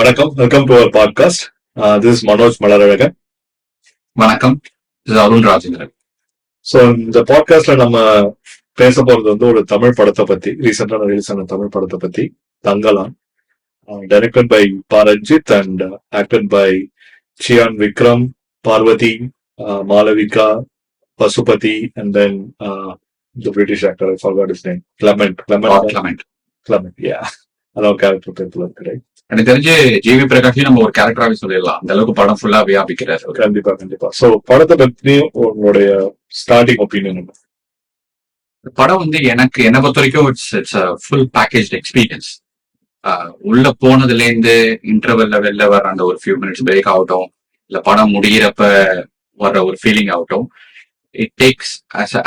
வணக்கம், welcome to our podcast. This is Manoj Malarazhagan. வணக்கம், இது அருண் ராஜேந்திரன். ஸோ இந்த பாட்காஸ்ட்ல நம்ம பேச போறது வந்து ஒரு தமிழ் படத்தை பத்தி, ரீசெண்டா ரிலீஸ் ஆன தமிழ் படத்தை பத்தி, Thangalaan. Directed by Pa Ranjith and acted by Chiyaan Vikram, Parvathy, Malavika, Pasupathy, and then the British actor, I forgot his name, Clement. Yeah. அதான் கேரக்டர் பேர்ல இருக்கு. எனக்கு தெரிஞ்சு ஜிவி பிரகாஷ் நம்ம ஒரு கேரக்டராவே சொல்லிடலாம், அந்த அளவுக்கு படம் ஃபுல்லா வியாபிக்கிறார். கண்டிப்பா. சோ படத்தை பத்தி உங்களுடைய ஸ்டார்டிங் ஒப்பீனியன்? படம் வந்து எனக்கு என்ன பொறுத்த வரைக்கும் இட்ஸ் ஃபுல் பேக்கேஜ் எக்ஸ்பீரியன்ஸ். உள்ள போனதுல இருந்து இன்டர்வெல்ல வெளில வர அந்த ஒரு ஃபியூ மினிட்ஸ் பிரேக் ஆகட்டும், இல்ல படம் முடிகிறப்ப வர ஒரு ஃபீலிங் ஆகட்டும், it takes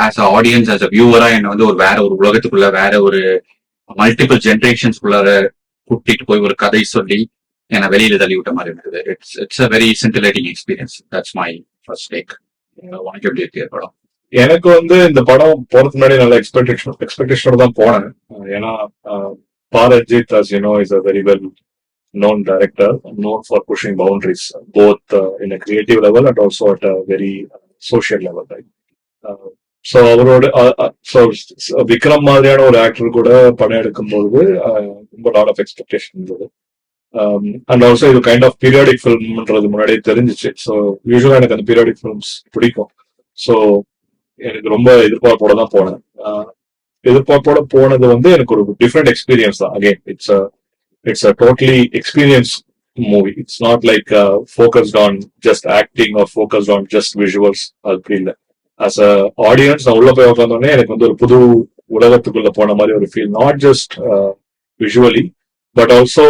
as a audience, as a வியூவரா என்ன வந்து ஒரு வேற ஒரு உலகத்துக்குள்ள, வேற ஒரு மல்டிபிள் ஜென்ரேஷன்ஸ்குள்ளார கூட்டிட்டு போய் ஒரு கதை சொல்லி என்னை வெளியில தள்ளி விட்ட மாதிரி இருந்தது. It's a very scintillating experience. That's my first take. உனக்கு எப்படி இருக்கு படம்? எனக்கு வந்து இந்த படம் போறதுக்கு முன்னாடி நல்ல எக்ஸ்பெக்டேஷனோட தான் போனேன். ஏன்னா Pa Ranjith, as you know, is a very well known director, known for pushing boundaries both in a creative level and also at a very social level, right? So அவரோட விக்ரம் மாதிரியான ஒரு ஆக்டர் கூட படம் எடுக்கும்போது ரொம்ப லாட் ஆஃப் எக்ஸ்பெக்டேஷன் இருந்தது. And also இது kind of periodic ஃபிலிம்ன்றது முன்னாடியே தெரிஞ்சிச்சு. ஸோ யூஸ்வலா எனக்கு அந்த பீரியாடிக் ஃபிலிம்ஸ் பிடிக்கும். ஸோ எனக்கு ரொம்ப எதிர்பார்ப்போட தான் போனேன். எதிர்பார்ப்போட போனது வந்து எனக்கு ஒரு டிஃப்ரெண்ட் எக்ஸ்பீரியன்ஸ் தான். Again it's a totally experience movie. It's not like focused on just acting R focused on just visuals. அது இல்லை. ஆஸ் அ ஆடியன்ஸ் நான் உள்ள போய் உட்காந்தோடனே எனக்கு வந்து ஒரு புது உலகத்துக்குள்ள போன மாதிரி ஒரு feel. Not just visually but also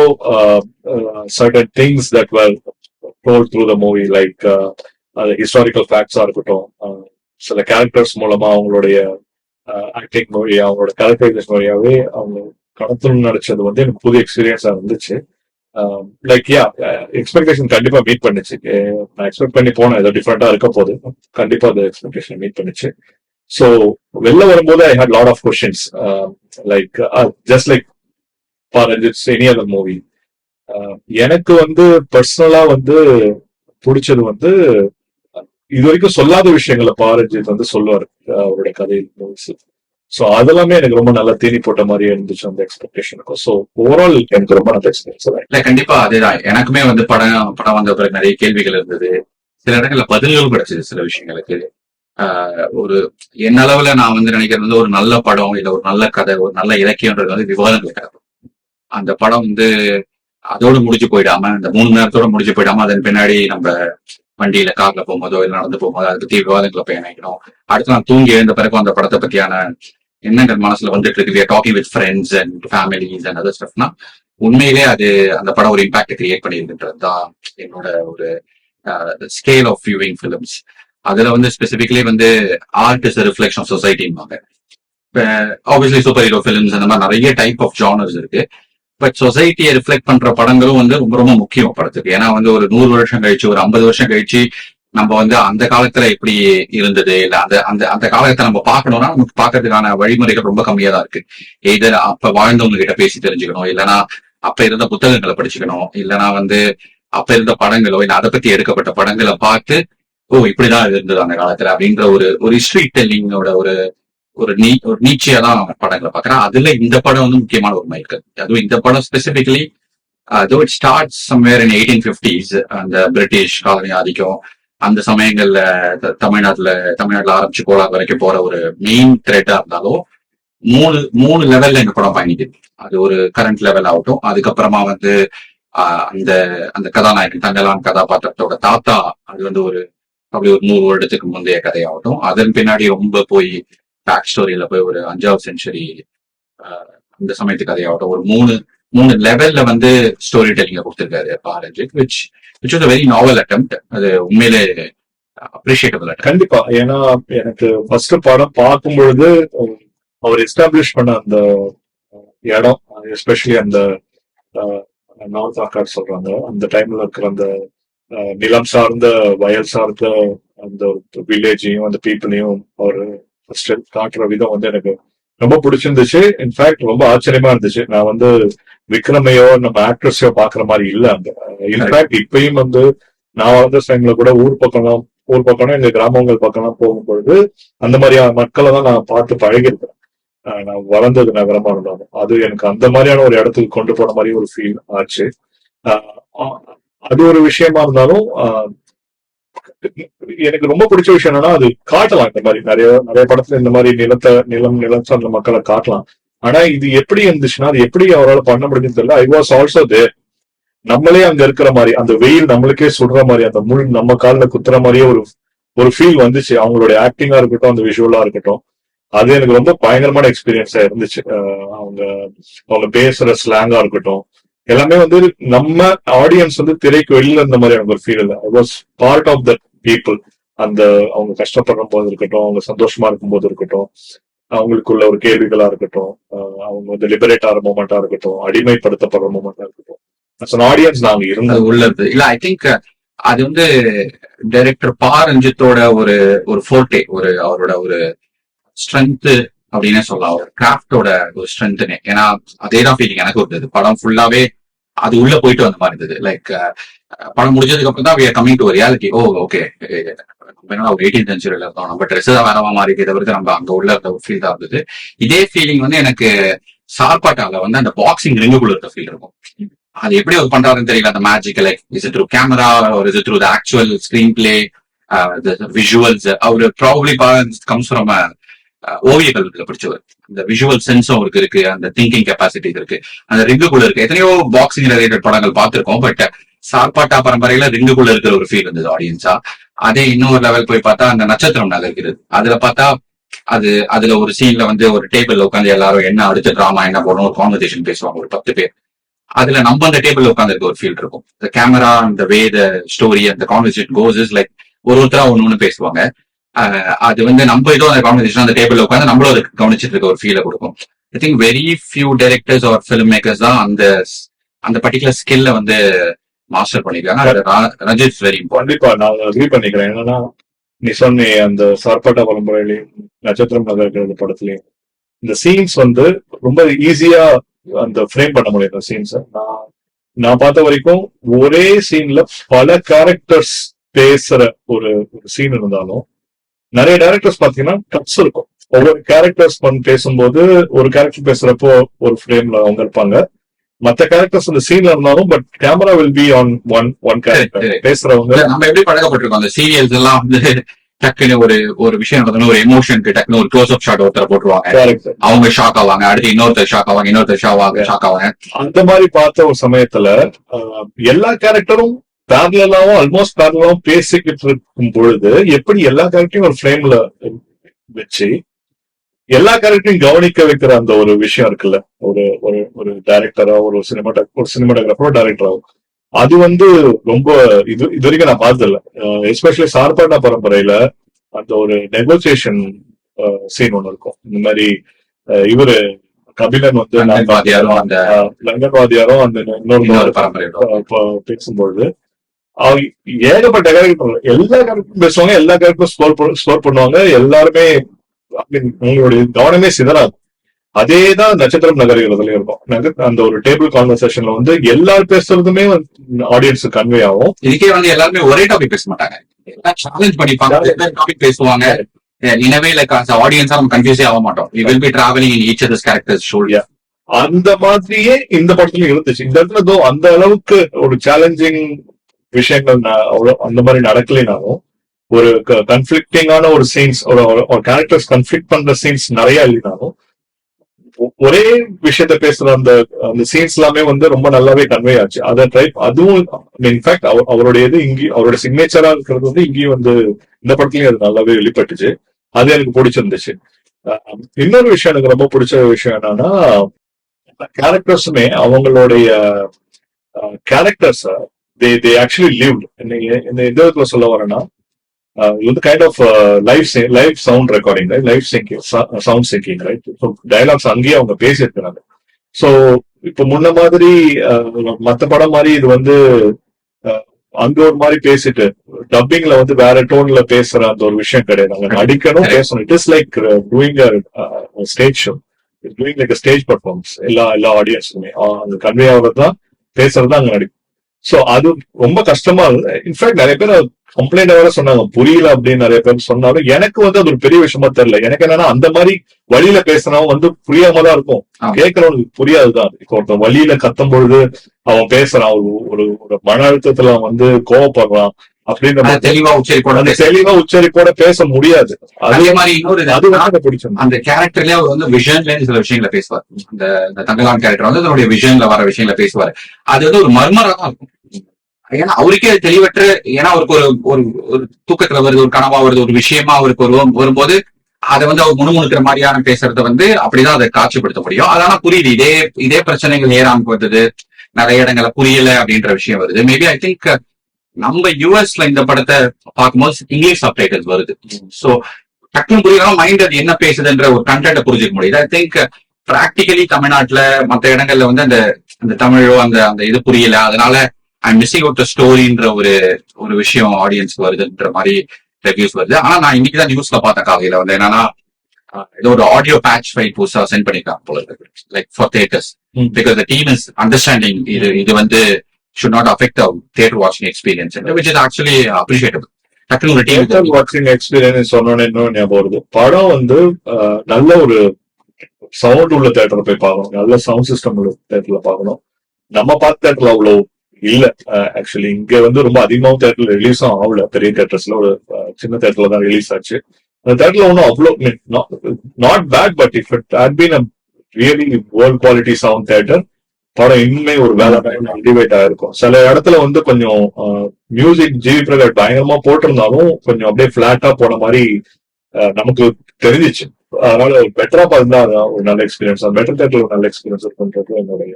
certain things that were told through the movie. Like அது ஹிஸ்டாரிக்கல் ஃபேக்ட்ஸா இருக்கட்டும், சில கேரக்டர்ஸ் மூலமா அவங்களுடைய ஆக்டிங் மொழியா, அவங்களோட கேரக்டரைசேஷன் மொழியாவே அவங்க கடத்தணும்னு நினைச்சது வந்து எனக்கு புது எக்ஸ்பீரியன்ஸா இருந்துச்சு. லைக் எக்ஸ்பெக்டேஷன் கண்டிப்பா மீட் பண்ணுச்சு. நான் எக்ஸ்பெக்ட் பண்ணி போனேன் ஏதோ டிஃப்ரெண்டா இருக்க போது, கண்டிப்பா அந்த எக்ஸ்பெக்டேஷன் மீட் பண்ணுச்சு. ஸோ வெளில வரும்போது I had lot of questions, like just like for any other movie. எனக்கு வந்து பர்சனலா வந்து பிடிச்சது வந்து இது வரைக்கும் சொல்லாத விஷயங்களை பாரஞ்சித் வந்து சொல்லுவார் அவருடைய கதையில் மூவிஸ். ஸோ அதெல்லாமே எனக்கு ரொம்ப நல்லா தேனி போட்ட மாதிரியே இருந்துச்சு அந்த எக்ஸ்பெக்டேஷனுக்கும். ஸோ ஓவரால் எனக்கு ரொம்ப நல்ல எக்ஸ்பீரியன்ஸ். இல்ல கண்டிப்பா அதேதான். எனக்குமே வந்து படம் வந்த பிறகு நிறைய கேள்விகள் இருந்தது. சில இடங்கள்ல பதில்களும் கிடைச்சது சில விஷயங்களுக்கு. ஒரு என்ன அளவுல நான் வந்து நினைக்கிறது வந்து ஒரு நல்ல படம் இல்ல ஒரு நல்ல கதை, ஒரு நல்ல இலக்கியம்ன்றது வந்து விவாதங்கள் கிடைக்கும். அந்த படம் வந்து அதோடு முடிஞ்சு போயிடாம, இந்த 3 மணி நேரத்தோட முடிஞ்சு போயிடாம அதன் பின்னாடி நம்ம வண்டியில கார்ல போகும்போதோ இல்லை நடந்து போகும்போது அதை பத்தி விவாதங்களை போய் நினைக்கணும். அடுத்து நான் தூங்கி எழுந்த பிறகு அந்த படத்தை பத்தியான எண்ணங்கள் மனசுல வந்துட்டு இருக்கு. Talking with friends and families and other ஸ்டஃப்னா உண்மையிலே அது அந்த படம் ஒரு இம்பாக்ட் கிரியேட் பண்ணியிருக்குன்றது தான் என்னோட ஒரு ஸ்கேல் ஆஃப் வியூவிங் ஃபிலிம்ஸ். அதுல வந்து ஸ்பெசிபிக்லி வந்து ஆர்ட் இஸ் ரிஃப்ளெக்ஷன் ஆஃப் சொசைட்டின்பாங்க. இப்போ ஆப்வியஸ்லி சூப்பர் ஹீரோ ஃபிலிம்ஸ் அந்த மாதிரி நிறைய டைப் ஆஃப் ஜானர்ஸ் இருக்கு. பட் சொசைட்டியை ரிஃப்ளெக்ட் பண்ற படங்களும் வந்து ரொம்ப ரொம்ப முக்கியம் படத்துக்கு. ஏன்னா வந்து ஒரு 100 வருஷம் கழிச்சு, ஒரு 50 வருஷம் கழிச்சு நம்ம வந்து அந்த காலத்துல எப்படி இருந்தது இல்ல அந்த அந்த அந்த காலத்தை நம்ம பார்க்கணும்னா நமக்கு பார்க்கறதுக்கான வழிமுறைகள் ரொம்ப கம்மியா தான் இருக்கு. எது அப்ப வாழ்ந்தவங்க கிட்ட பேசி தெரிஞ்சுக்கணும், இல்லைன்னா அப்ப இருந்த புத்தகங்களை படிச்சுக்கணும், இல்லைன்னா வந்து அப்ப இருந்த படங்களோ இல்ல அதை பத்தி எடுக்கப்பட்ட படங்களை பார்த்து ஓ இப்படிதான் இருந்தது அந்த காலத்துல அப்படின்ற ஒரு ஹிஸ்டரி டெல்லிங்கோட ஒரு நீச்சியா தான் படங்களை பாக்குறேன். அதுல இந்த படம் வந்து முக்கியமான ஒரு மைல்கல். அதுவும் இந்த படம் specifically though it starts somewhere in 1850s, அந்த பிரிட்டிஷ் காலனி ஆதிக்கம் அந்த சமயங்கள்ல தமிழ்நாட்டுல ஆரம்பிச்சு கோலா வரைக்கும் போற ஒரு மெயின் த்ரெட்டா இருந்தாலும் மூணு லெவல்ல இந்த படம் பயணிக்குது. அது ஒரு கரண்ட் லெவல் ஆகட்டும், அதுக்கப்புறமா வந்து அந்த அந்த கதாநாயகன் தங்கலான் கதாபாத்திரத்தோட தாத்தா, அது வந்து அப்படி ஒரு 100 வருடத்துக்கு முந்தைய கதையாகட்டும், அதன் பின்னாடி ரொம்ப போய் பேக் ஸ்டோரியில போய் ஒரு 5வது செஞ்சுரி அந்த சமயத்து கதையாகட்டும், ஒரு மூணு லெவல்ல வந்து ஸ்டோரி டெல்லிங்க கொடுத்திருக்காரு Pa Ranjith, which was a very novel attempt. அது உண்மையிலே அப்ரிஷியேட்டபிள். கண்டிப்பா. ஏன்னா எனக்கு ஃபர்ஸ்ட் படம் பார்க்கும் பொழுது அவர் எஸ்டாப்ளிஷ் பண்ண அந்த இடம், எஸ்பெஷலி அந்த நார்த் ஆர்காட் சொல்றாங்க, அந்த டைம்ல இருக்கிற அந்த நிலம் சார்ந்த வயல் சார்ந்த அந்த வில்லேஜையும் அந்த பீப்புளையும் அவர் ஃபர்ஸ்ட் காட்டுற விதம் வந்து எனக்கு ரொம்ப பிடிச்சிருந்துச்சு. இன்ஃபேக்ட் ரொம்ப ஆச்சரியமா இருந்துச்சு. நான் வந்து விக்ரமையோ நம்ம ஆக்ட்ரஸையோ பாக்குற மாதிரி இல்ல அங்க. இன்ஃபேக்ட் இப்பயும் வந்து நான் வளர்ந்த டைம்ல கூட ஊர் பக்கம்னா எங்க கிராமங்கள் பக்கம்லாம் போகும்பொழுது அந்த மாதிரியான மக்களை தான் நான் பார்த்து பழகிருக்கேன். நான் வளர்ந்தது நகரமா இருந்தாலும் அது எனக்கு அந்த மாதிரியான ஒரு இடத்துக்கு கொண்டு போன மாதிரி ஒரு ஃபீல் ஆச்சு. ஆஹ் அது ஒரு விஷயமா இருந்தாலும் எனக்கு ரொம்ப பிடிச்ச விஷயம் என்னன்னா அது காட்டலாம். இந்த மாதிரி நிறைய நிறைய படத்துல இந்த மாதிரி நிலம் சார்ந்த மக்களை காட்டலாம். ஆனா இது எப்படி இருந்துச்சுன்னா அது எப்படி அவரால் பண்ண முடியுதுன்னு தெரியல. ஐ வாஸ் ஆல்சோ தேர். நம்மளே அங்க இருக்கிற மாதிரி அந்த வெயில் நம்மளுக்கே சுடுற மாதிரி அந்த முள் நம்ம காலில் குத்துற மாதிரியே ஒரு ஒரு ஃபீல் வந்துச்சு. அவங்களுடைய ஆக்டிங்கா இருக்கட்டும், அந்த விஷுவலா இருக்கட்டும், அது எனக்கு ரொம்ப பயங்கரமான எக்ஸ்பீரியன்ஸா இருந்துச்சு. அவங்க அவங்க பேசுற ஸ்லாங்கா இருக்கட்டும், எல்லாமே வந்து நம்ம ஆடியன்ஸ் வந்து திரைக்கு வெளியில இருந்த மாதிரி எனக்கு ஒரு ஃபீல் இல்லை. I was part of the people. அந்த அவங்க கஷ்டப்படுற போது இருக்கட்டும், அவங்க சந்தோஷமா இருக்கும் போது இருக்கட்டும், அவங்களுக்குள்ள ஒரு கேள்விகளா இருக்கட்டும், அவங்க வந்து லிபரேட் ஆகிற மூமெண்டா இருக்கட்டும், அடிமைப்படுத்தப்படுற மூமெண்டா இருக்கட்டும், ஆடியன்ஸ் நாங்க இருந்தோம் உள்ளது இல்ல. ஐ திங்க் அது வந்து டைரக்டர் பா ரஞ்சித்தோட ஒரு ஒரு ஃபோர்டே, ஒரு அவரோட ஒரு ஸ்ட்ரென்த் அப்படின்னே சொல்லலாம். ஒரு கிராஃப்டோட ஒரு ஸ்ட்ரென்த்னே. ஏன்னா அதே தான் ஃபீலிங் எனக்கு இருந்தது. படம் ஃபுல்லாவே அது உள்ள போயிட்டு வந்த மாதிரி இருந்தது. லைக் படம் முடிஞ்சதுக்கு அப்புறம் தான் we are coming to a reality. Oh okay, நம்ம ஒரு 18th சென்ச்சுரியில இருக்கோம், நம்ம ட்ரெஸ் தான் வேறவா மாறி தவிர்த்து நம்ம அங்க உள்ள இருந்த ஃபீல் தான் இருந்தது. இதே ஃபீலிங் வந்து எனக்கு சார்பாட்டால வந்து அந்த பாக்ஸிங் ரிங்குக்குள்ள இருக்க ஃபீல் இருக்கும். அது எப்படி அவர் பண்றாருன்னு தெரியல. அந்த magic like is through camera ஒரு இது through the actual screen play, visuals. அவரு ப்ராபப்லி கம்ஸ் ஃப்ரம் ஓவிய கல்வியில படிச்சவர். அந்த விஷுவல் சென்ஸும் அவருக்கு இருக்கு, அந்த திங்கிங் கெப்பாசிட்டி இருக்கு, அந்த ரிங்குக்குள்ள இருக்கு. எத்தனையோ பாக்ஸிங் ரிலேட்டட் படங்கள் பார்த்திருக்கோம், பட் சார்பாட்டா பரம்பரையில ரிங்குக்குள்ள இருக்கிற ஒரு ஃபீல் இருந்தது ஆடியன்ஸா. அதே இன்னொரு லெவல் போய் பார்த்தா அந்த நட்சத்திரம் நகர்கிறது. அதுல பார்த்தா அதுல ஒரு சீன்ல வந்து ஒரு டேபிள்ல உட்காந்து எல்லாரும் என்ன அடுத்த டிராமா என்ன போடணும் ஒரு கான்வர்சேஷன் பேசுவாங்க, ஒரு 10 பேர். அதுல நம்ம அந்த டேபிள்ல உட்காந்து இருக்க ஒரு ஃபீல் இருக்கும். இந்த கேமரா, இந்த வே த ஸ்டோரி, அந்த கான்வர்சேஷன் கோஸ் இஸ் லைக் ஒருத்தரா ஒண்ணு பேசுவாங்க. அது வந்து நம்ம ஏதோ அந்த கான்வர்சேஷன் அந்த டேபிள்ல உட்காந்து நம்மளும் அதை கவனிச்சிட்டு இருக்க ஒரு ஃபீலை கொடுக்கும். I think very few directors or film makers தான் அந்த அந்த பர்டிகுலர் ஸ்கில்ல வந்து மாஸ்டர் பண்ணிருக்காங்க. Ranjith very important. கண்டிப்பா நான் அக்ரி பண்ணிக்கிறேன். என்னன்னா நீ சொன்ன அந்த சார்பாட்டா பரம்பரையிலையும் நட்சத்திரம் நகர்கிறது படத்துலயும் இந்த சீன்ஸ் வந்து ரொம்ப ஈஸியா அந்த ஃப்ரேம் பண்ண முடியும். அந்த சீன்ஸை நான் பார்த்த வரைக்கும் ஒரே சீன்ல பல கேரக்டர்ஸ் பேசுற ஒரு சீன் இருந்தாலும் நிறைய டைரக்டர்ஸ் பாத்தீங்கன்னா கட்ஸ் இருக்கும். ஒவ்வொரு கேரக்டர்ஸ் பேசும்போது ஒரு கேரக்டர் பேசுறப்போ ஒரு ஃப்ரேம்ல அவங்க இருப்பாங்க, மற்ற கேரக்டர்ஸ் அந்த சீன்ல இருந்தாலும் but camera will be on one character பேசுறவங்க. நம்ம எப்படி பழக்கப்பட்டிருக்கோம் அந்த சீரியல்ஸ் எல்லாம் வந்து டக்குன்னு ஒரு விஷயம் நடந்ததுன்னு ஒரு எமோஷனுக்கு டக்குன்னு ஒரு க்ளோஸ் அப் ஷாட் ஒருத்தர போட்டுருவாங்க, அவங்க ஷாக் ஆவாங்க, அடுத்து இன்னொருத்தர் ஷாக் ஆவாங்க, இன்னொருத்தர் ஷாக் ஆவாங்க. அந்த மாதிரி பார்த்த ஒரு சமயத்துல எல்லா கேரக்டரும் பேரலாவும் ஆல்மோஸ்ட் பேரலாவும் பேசிக்கிட்டு இருக்கும் பொழுது எப்படி எல்லா கேரக்டரையும் ஒரு ஃப்ரேம்ல வச்சு எல்லா கேரக்டரையும் கவனிக்க வைக்கிற அந்த ஒரு விஷயம் இருக்குல்ல, ஒரு ஒரு ஒரு டைரக்டரா ஒரு சினிமாட்டோகிராஃபரோ டைரக்டராவோ, அது வந்து ரொம்ப இது வரைக்கும் நான் பார்த்ததில்ல. எஸ்பெஷலி சார்பாட்டா பரம்பரையில அந்த ஒரு நெகோசியேஷன் சீன் ஒண்ணு இருக்கும். இந்த மாதிரி இவரு கபிலன் வந்து லங்கன்வாதியாரும் அந்த இன்னொரு பேசும்பொழுது ஏகப்பட்ட கேரக்டர் எல்லா கேரக்டரும் பேசுவாங்க, எல்லா கேரக்டரும் ஸ்கோர் பண்ணுவாங்க, எல்லாருமே உங்களுடைய கவனமே சிதறாது. அதேதான் நட்சத்திரம் நகர்கிறதுலயும் இருக்கும். அந்த ஒரு டேபிள் கான்வர்சேஷன்ல வந்து எல்லாரும் பேசுறதுமே ஆடியன்ஸுக்கு கன்வே ஆகும். இதுக்கே வந்து எல்லாருமே ஒரே டாபிக் பேச மாட்டாங்க, எல்லாம் சேலஞ்ச் பண்ணிப்பாங்க, டாபிக் பேசுவாங்க. இனவே லைக் ஆடியன்ஸா நம்ம கன்ஃபியூஸே ஆக மாட்டோம். We will be traveling in each other's characters shoulder. அந்த மாதிரியே இந்த படத்துலயும் இருந்துச்சு. இந்த இடத்துல அந்த அளவுக்கு ஒரு சேலஞ்சிங் விஷயங்கள் அந்த மாதிரி நடக்கலைனாலும் ஒரு கன்ஃபிளிக்டிங்கான ஒரு சீன்ஸ், ஒரு கேரக்டர்ஸ் கன்ஃபிளிக்ட் பண்ற சீன்ஸ் நிறைய இல்லைனாலும் ஒரே விஷயத்த பேசுற அந்த சீன்ஸ் எல்லாமே வந்து ரொம்ப நல்லாவே கன்வே ஆச்சு. அதை அதுவும் இன்ஃபேக்ட் அவருடைய இது இங்கேயும் அவரோட சிக்னேச்சரா இருக்கிறது வந்து இங்கேயும் வந்து இந்த படத்துலயும் அது நல்லாவே வெளிப்பட்டுச்சு. அது எனக்கு பிடிச்சிருந்துச்சு. இன்னொரு விஷயம் எனக்கு ரொம்ப பிடிச்ச விஷயம் என்னன்னா கேரக்டர்ஸுமே அவங்களுடைய கேரக்டர்ஸ் they actually lived. இந்த விதத்துல சொல்ல வரேன்னா இது வந்து kind of live sound recording, live singing, sound singing, right? Dialogues அங்கேயே அவங்க பேசியிருக்கிறாங்க. ஸோ இப்ப முன்ன மாதிரி மத்த படம் மாதிரி இது வந்து அங்க ஒரு மாதிரி பேசிட்டு டப்பிங்ல வந்து வேற டோன்ல பேசுற அந்த ஒரு விஷயம் கிடையாது. அங்க நடிக்கணும், பேசணும். It is like doing stage show, doing like stage performance. எல்லா ஆடியன்ஸுமே அங்க கன்வே ஆகுறது தான், பேசுறது தான் அங்க நடிக்கும். சோ அது ரொம்ப கஷ்டமா இருந்தது. இன்ஃபேக்ட் நிறைய பேர் கம்ப்ளைண்ட் வேற சொன்னாங்க, புரியல அப்படின்னு நிறைய பேர் சொன்னாலும் எனக்கு வந்து அது ஒரு பெரிய விஷயமா தெரியல. எனக்கு என்னன்னா அந்த மாதிரி வழியில பேசினவன் வந்து புரியாம தான் இருக்கும், கேட்கறவனுக்கு புரியாதுதான். இப்போ ஒருத்தன் வழியில கத்தும் பொழுது அவன் பேசுறான், ஒரு ஒரு மன அழுத்தத்துல அவன் வந்து கோவப்படுறான் அப்படின்ற தெளிவா உச்சரிப்போட பேச முடியாது. அதே மாதிரி இன்னொரு அது வந்து பிடிச்சது. அந்த கேரக்டர்லயே அவர் வந்து விஷன்ல சில விஷயங்களை பேசுவார். அந்த தங்கலான் கேரக்டர் வந்து அதனுடைய விஷன்ல வர விஷயங்களை பேசுவார். அது வந்து ஒரு மர்மரா தான் இருக்கும். ஏன்னா அவருக்கே தெளிவற்ற, ஏன்னா அவருக்கு ஒரு ஒரு தூக்கத்துல வருது, ஒரு கனவா வருது, ஒரு விஷயமா அவருக்கு வரும்போது அதை வந்து அவர் முணுமுணுக்கிற மாதிரியான பேசுறத வந்து அப்படிதான் அதை காட்சிப்படுத்த முடியும். அதனால புரியுது, இதே பிரச்சனைகள் ஏறாமுக்கு வந்தது, நிறைய இடங்களை புரியல அப்படின்ற விஷயம் வருது. மேபி ஐ திங்க் நம்ம யூஎஸ்ல இந்த படத்தை பார்க்கும்போது இங்கிலீஷ் சப்டைட்டில்ஸ் வருது. சோ டக்குனு புரியலாம், மைண்ட் அது என்ன பேசுதுன்ற ஒரு கண்டென்ட்டை புரிஞ்சுக்க முடியுது. ஐ திங்க் பிராக்டிகலி தமிழ்நாட்டுல மற்ற இடங்கள்ல வந்து அந்த தமிழோ அந்த இது புரியல, அதனால ஐம் மிஸ்ஸிங் அவுட் த ஸ்டோரின்ற ஒரு விஷயம் ஆடியன்ஸ்க்கு வருதுன்ற மாதிரி ரிவ்யூஸ் வருது. ஆனா நான் இன்னைக்கு தான் நியூஸ்ல பார்த்தேன் காலையில வந்து என்னன்னா, ஏதோ ஒரு ஆடியோ பேட்ச் ஃபைல் புதுசா சென்ட் பண்ணிருக்காங்க போல இருக்கு, like for theatres, because the team is understanding இது வந்து should not affect the theater watching experience, which is actually appreciable. Theater watching experience சொன்னோன்னு இன்னும் ஞாபகம் வருது. படம் வந்து நல்ல ஒரு சவுண்ட் உள்ள தியேட்டர்ல போய் பார்க்கணும், நல்ல சவுண்ட் சிஸ்டம் உள்ள தியேட்டர்ல பார்க்கணும். நம்ம பார்த்த தியேட்டர்ல அவ்வளவு இல்ல. ஆக்சுவலி இங்க வந்து ரொம்ப அதிகமாவும் தியேட்டர்ல ரிலீஸும் ஆகல. பெரிய தியேட்டர்ஸ்ல ஒரு சின்ன தியேட்டர்ல தான் ரிலீஸ் ஆச்சு. அந்த தியேட்டர்ல ஒன்றும் அவ்வளோ not bad, but if it had been a really world quality sound theatre, படம் இன்னுமே ஒரு வேலை எலிவேட் ஆயிருக்கும். சில இடத்துல வந்து கொஞ்சம் மியூசிக் ஜிவி பிரகாஷ் பயங்கரமா போட்டிருந்தாலும் கொஞ்சம் அப்படியே பிளாட்டா போன மாதிரி நமக்கு தெரிஞ்சிச்சு. அதனால பெட்டரா பார்த்தா ஒரு நல்ல எக்ஸ்பீரியன்ஸ், பெட்டர் தியேட்டர் ஒரு நல்ல எக்ஸ்பீரியன்ஸ் இருக்குன்றது என்னுடைய.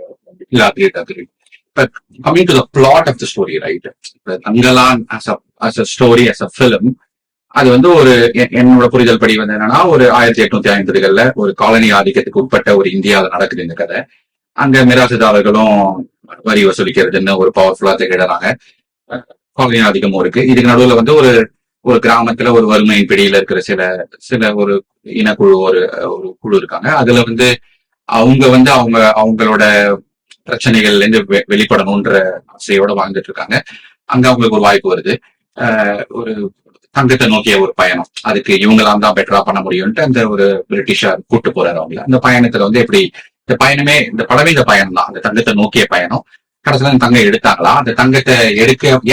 But coming to the plot of the story, right? Tangalan as a story, as a film, அது வந்து ஒரு என்னோட புரிதல் படி வந்து என்னன்னா, ஒரு 1850களில் ஒரு காலனி ஆதிக்கத்துக்கு உட்பட்ட ஒரு இந்தியாவில் நடக்குது இந்த கதை. அங்க மிராசுதாரர்களும் வரி வசூலிக்கிறதுன்னு ஒரு பவர்ஃபுல்லா திகழறாங்க. காலனி ஆதிக்கமும் இருக்கு. இதுக்கு நடுவுல வந்து ஒரு கிராமத்துல ஒரு வறுமையின் பிடியில இருக்கிற சில ஒரு இனக்குழு ஒரு குழு இருக்காங்க. அதுல வந்து அவங்களோட பிரச்சனைகள்ல இருந்து வெளிப்படணும்ன்ற ஆசையோட வாழ்ந்துட்டு இருக்காங்க. அங்க அவங்களுக்கு ஒரு வாய்ப்பு வருது, ஒரு தங்கத்தை நோக்கிய ஒரு பயணம். அதுக்கு இவங்களாம் தான் பெட்டரா பண்ண முடியும்ட்டு அந்த ஒரு பிரிட்டிஷார் கூட்டு போறாரு அவங்கள. அந்த பயணத்துல வந்து எப்படி இந்த படமே இந்த பயணம் தான், அந்த தங்கத்தை நோக்கிய பயணம். கடைசியில அந்த தங்கம் எடுத்தாங்களா, அந்த தங்கத்தை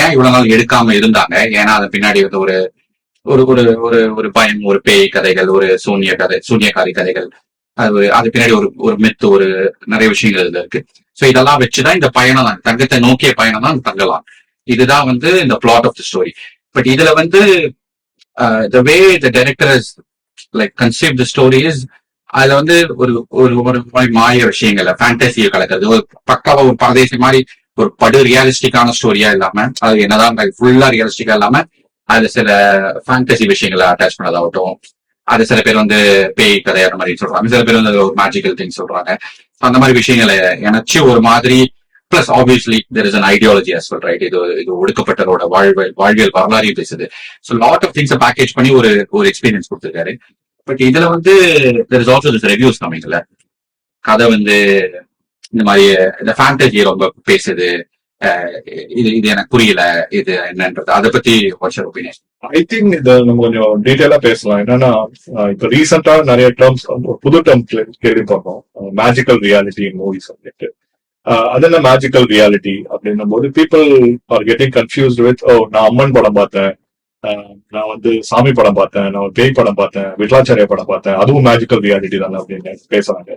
ஏன் இவ்வளவு நாள் எடுக்காம இருந்தாங்க? ஏன்னா அது பின்னாடி வந்து ஒரு ஒரு ஒரு ஒரு பயம், ஒரு பேய் கதைகள், ஒரு சூன்யக்காரி கதைகள், அது பின்னாடி ஒரு மித்து, ஒரு நிறைய விஷயங்கள் இதுல இருக்கு. சோ இதெல்லாம் வச்சுதான் இந்த பயணம் தான், தங்கத்தை நோக்கிய பயணம் தான் தங்கலாம். இதுதான் வந்து இந்த plot of the story. But இதுல வந்து the way the director has like conceived the story is, அதுல வந்து ஒரு மாய விஷயங்கள்ல ஃபேண்டசியை கலக்கிறது, ஒரு பக்காவா ஒரு பரதேசி மாதிரி ஒரு படு ரியாலிஸ்டிக்கான ஸ்டோரியா இல்லாம, அது என்னதான் ஃபுல்லா ரியாலிஸ்டிக்கா இல்லாம அதுல சில ஃபேண்டசி விஷயங்களை அட்டாச் பண்ணதாகட்டும். அது சில பேர் வந்து பேய் கதையான மாதிரி சொல்றாங்க, சில பேர் வந்து ஒரு மேஜிக்கல் திங் சொல்றாங்க. அந்த மாதிரி விஷயங்களை நினைச்சு ஒரு மாதிரி, plus obviously there is an ideology as well, right? இது ஒடுக்கப்பட்டவரோட வாழ்வியல் வரலாறையும் பேசுது. So lot of things package பண்ணி ஒரு எக்ஸ்பீரியன்ஸ் கொடுத்துருக்காரு. பட் இதுல வந்து there is also this reviews கம்மிங்ல, கதை வந்து இந்த மாதிரி இந்த ஃபேண்டசி ரொம்ப பேசுது, இது எனக்கு புரியல, இது என்னன்றது. அதை பத்தி what's your opinion? I think இதை நம்ம கொஞ்சம் டீட்டெயிலா பேசலாம். என்னன்னா இப்ப ரீசெண்டா நிறைய டேர்ம்ஸ், புது டேர்ம் கேள்விப்பட்டோம், மேஜிக்கல் ரியாலிட்டி மூவிஸ் அப்படின்ட்டு. அது என்ன மேஜிக்கல் ரியாலிட்டி அப்படின்னும் போது people are getting confused with, நான் அம்மன் படம் பார்த்தேன், நான் வந்து சாமி படம் பார்த்தேன், நான் பேய் படம் பார்த்தேன், விட்லாச்சாரிய படம் பார்த்தேன், அதுவும் மேஜிக்கல் ரியாலிட்டி தானே அப்படின்னு பேசுறாங்க.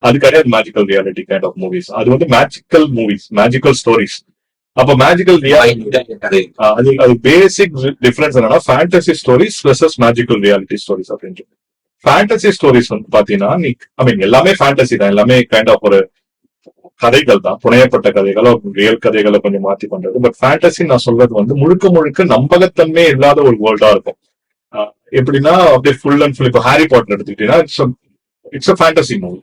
அது கிடையாது magical reality kind of movies. அது வந்து மேஜிக்கல் மூவிஸ், மேஜிக்கல் ஸ்டோரிஸ். அப்ப மேஜிக்கல் ரியாலிட்டி அது பேசிக் டிஃபரன்ஸ் என்னன்னா, fantasy stories versus magical reality stories அப்படின்ட்டு. ஃபேண்டசி ஸ்டோரிஸ் வந்து பாத்தீங்கன்னா, எல்லாமே ஃபேண்டசி தான், எல்லாமே கைண்ட் ஆஃப் ஒரு கதைகள் தான், புனையப்பட்ட கதைகளோ ரியல் கதைகளை கொஞ்சம் மாத்தி பண்றது. பட் ஃபேண்டசி நான் சொல்றது வந்து முழுக்க நம்பகத்தன்மை இல்லாத ஒரு வேர்ல்டா இருக்கும். எப்படின்னா அப்படியே ஃபுல் அண்ட் ஃபுல், இப்போ ஹாரி பாட்டர் எடுத்துக்கிட்டீங்கன்னா இட்ஸ் அ ஃபேண்டசி மூவி.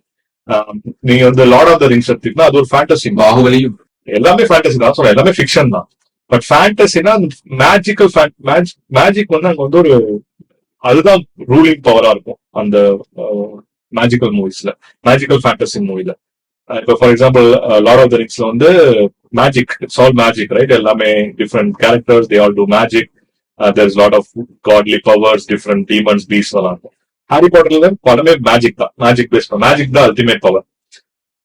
நீங்க வந்து லார்ட் ஆஃப் த ரிங்ஸ் எடுத்துக்கிட்டா அது ஒரு ஃபேண்டசி. பாகுபலியும் எல்லாமே ஃபேண்டசி தான், சொல்ல எல்லாமே ஃபிக்ஷன் தான். பட் ஃபேண்டசினா மேஜிக் வந்து அங்க வந்து ஒரு அதுதான் ரூலிங் பவரா இருக்கும் அந்த மேஜிக்கல் மூவிஸ்ல, மேஜிக்கல் ஃபேண்டசி மூவில. இப்போ for example lord of the ரிங்ஸ்ல வந்து magic, it's all magic right, எல்லாமே different characters, they all do magic, there is lot of godly powers, different demons, பீஸ் எல்லாம் இருக்கும். ஹாரி பாட்டர்ல படமே மேஜிக் தான், மேஜிக் பேஸ், மேஜிக் தான் ultimate power.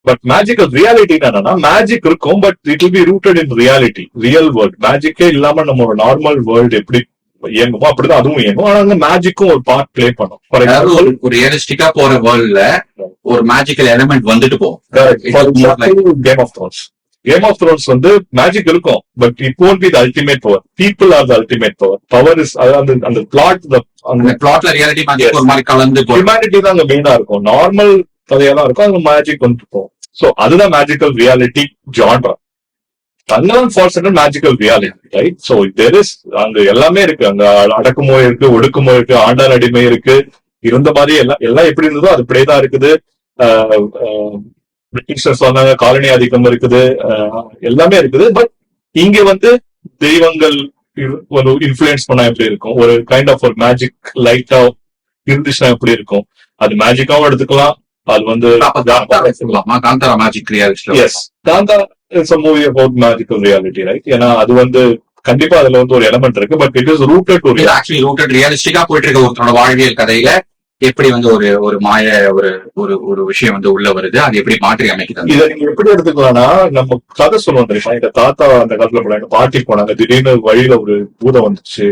But magical reality என்னன்னா, மேஜிக் இருக்கும் but it will be rooted in reality, real world. மேஜிக்கே இல்லாம நம்ம நார்மல் வேர்ல்டு எப்படி இயங்குமோ அப்படிதான் அதுவும் இயங்கும். ஆனா அந்த மேஜிக்கும் ஒரு பார்ட் பிளே பண்ணும். ஃபார் எக்ஸாம்பிள் ஒரு ரியலிஸ்டிக்கா போற வேர்ல்ட்ல ஒரு மேஜிக்கல் எலிமெண்ட் வந்துட்டு போகும். Game of Thrones, Game of Thrones வந்து மேஜிக் இருக்கும் but it won't be the ultimate power. people are the ultimate power. Power is அந்த பிளாட், அந்த பிளாட்ல ரியாலிட்டி மேஜிக் ஒரு மாதிரி கலந்து ஹியூமனிட்டி தான் அங்க மெயினா இருக்கும். நார்மல் கதையெல்லாம் இருக்கும், அங்க மேஜிக் வந்துட்டு போகும். சோ அதுதான் magical reality genre. Thangalaan falls magical reality right. So there is அங்க எல்லாமே இருக்கு. அங்க அடக்குமுறை இருக்கு, ஒடுக்குமுறை இருக்கு, ஆண்டான் அடிமை இருக்கு, இருந்த மாதிரி எல்லாம் எப்படி இருந்ததோ அது இப்படியேதான் இருக்குது. பிரிட்டிஷர்ஸ் வந்தாங்க, காலனி ஆதிக்கம் இருக்குது, எல்லாமே இருக்குது. பட் இங்க வந்து தெய்வங்கள் ஒரு இன்ஃபுளுன்ஸ் பண்ணா எப்படி இருக்கும், ஒரு கைண்ட் ஆஃப் ஒரு மேஜிக் லைட்டா இருந்துச்சுன்னா எப்படி இருக்கும், அது மேஜிக்காவும் எடுத்துக்கலாம். அது வந்து Kantara magic reality. Yes, Kantara it's a movie about magical reality right. ஏன்னா அது வந்து கண்டிப்பா அதுல வந்து ஒரு எலிமெண்ட் இருக்கு but it is rooted to actually rooted ரியலிஸ்டிக்கா போயிட்டு இருக்க ஒருத்தரோட வாழ்வியல் கதையில எப்படி வந்து ஒரு ஒரு மாய ஒரு ஒரு ஒரு விஷயம் வந்து உள்ள வருது, அது எப்படி மாற்றி அமைக்குது. இதை நீங்க எப்படி எடுத்துக்கலாம்னா, நம்ம கதை சொல்லுவோம் தெரியுமா, எங்க தாத்தா அந்த காலத்துல போனாங்க, பாட்டி போனாங்க, திடீர்னு வழியில ஒரு பூதம் வந்துச்சு,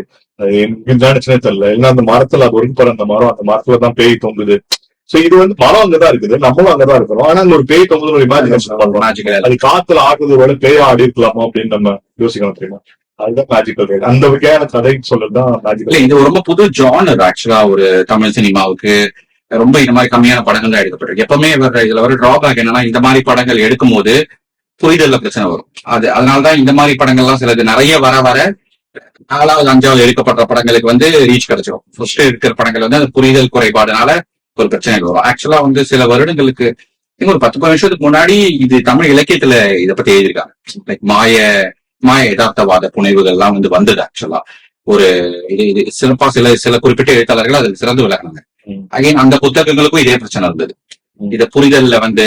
நினைச்சுனே தெரியல, இல்லைன்னா அந்த மரத்துல அது ஒருங்கிற அந்த மரம், அந்த மரத்துலதான் பேய் தொங்குது. சோ இது வந்து மரம் அங்கதான் இருக்குது, நம்மளும் அங்கதான் இருக்கிறோம். ஆனா அங்க ஒரு பேய் தொங்குது ஒரு இமேஜினேஷன் பண்றோம். அது காத்துல ஆடுறது ஒரு பேய் ஆடி இருக்கலாமா அப்படின்னு நம்ம யோசிக்கணும் தெரியுமா. அதுதான் மேஜிக்கல் ரைட். அந்த வகையான கதை சொல்றதுதான் மேஜிக்கல். இது ரொம்ப புது ஜானர் ஆக்சுவலா ஒரு தமிழ் சினிமாவுக்கு. ரொம்ப இந்த மாதிரி கம்மியான படங்கள் தான் எடுக்கப்பட்டிருக்கு. எப்பவுமே இதுல வர டிராபேக் என்னன்னா, இந்த மாதிரி படங்கள் எடுக்கும் போது புரிதல்ல பிரச்சனை வரும். அதனாலதான் இந்த மாதிரி படங்கள்லாம் சிலது நிறைய வர வர 4வது 5வது எடுக்கப்பட்ட படங்களுக்கு வந்து ரீச் கிடைச்சிடும். ஃபர்ஸ்ட் இருக்கிற படங்கள் வந்து அந்த புரிதல் குறைபாடுனால ஒரு பிரச்சனைகள் வரும். ஆக்சுவலா வந்து சில வருடங்களுக்கு ஒரு 10 வருஷத்துக்கு முன்னாடி இது தமிழ் இலக்கியத்துல இதை பத்தி எழுதியிருக்காங்க. லைக் மாய யதார்த்தவாத புனைவுகள் எல்லாம் வந்து வந்தது. ஆக்சுவலா ஒரு இது சிறப்பா சில குறிப்பிட்ட எழுத்தாளர்கள் அதில் சிறந்து விளக்குனாங்க. அகைன் அந்த புத்தகங்களுக்கும் இதே பிரச்சனை இருந்தது. இதை புரிதல்ல வந்து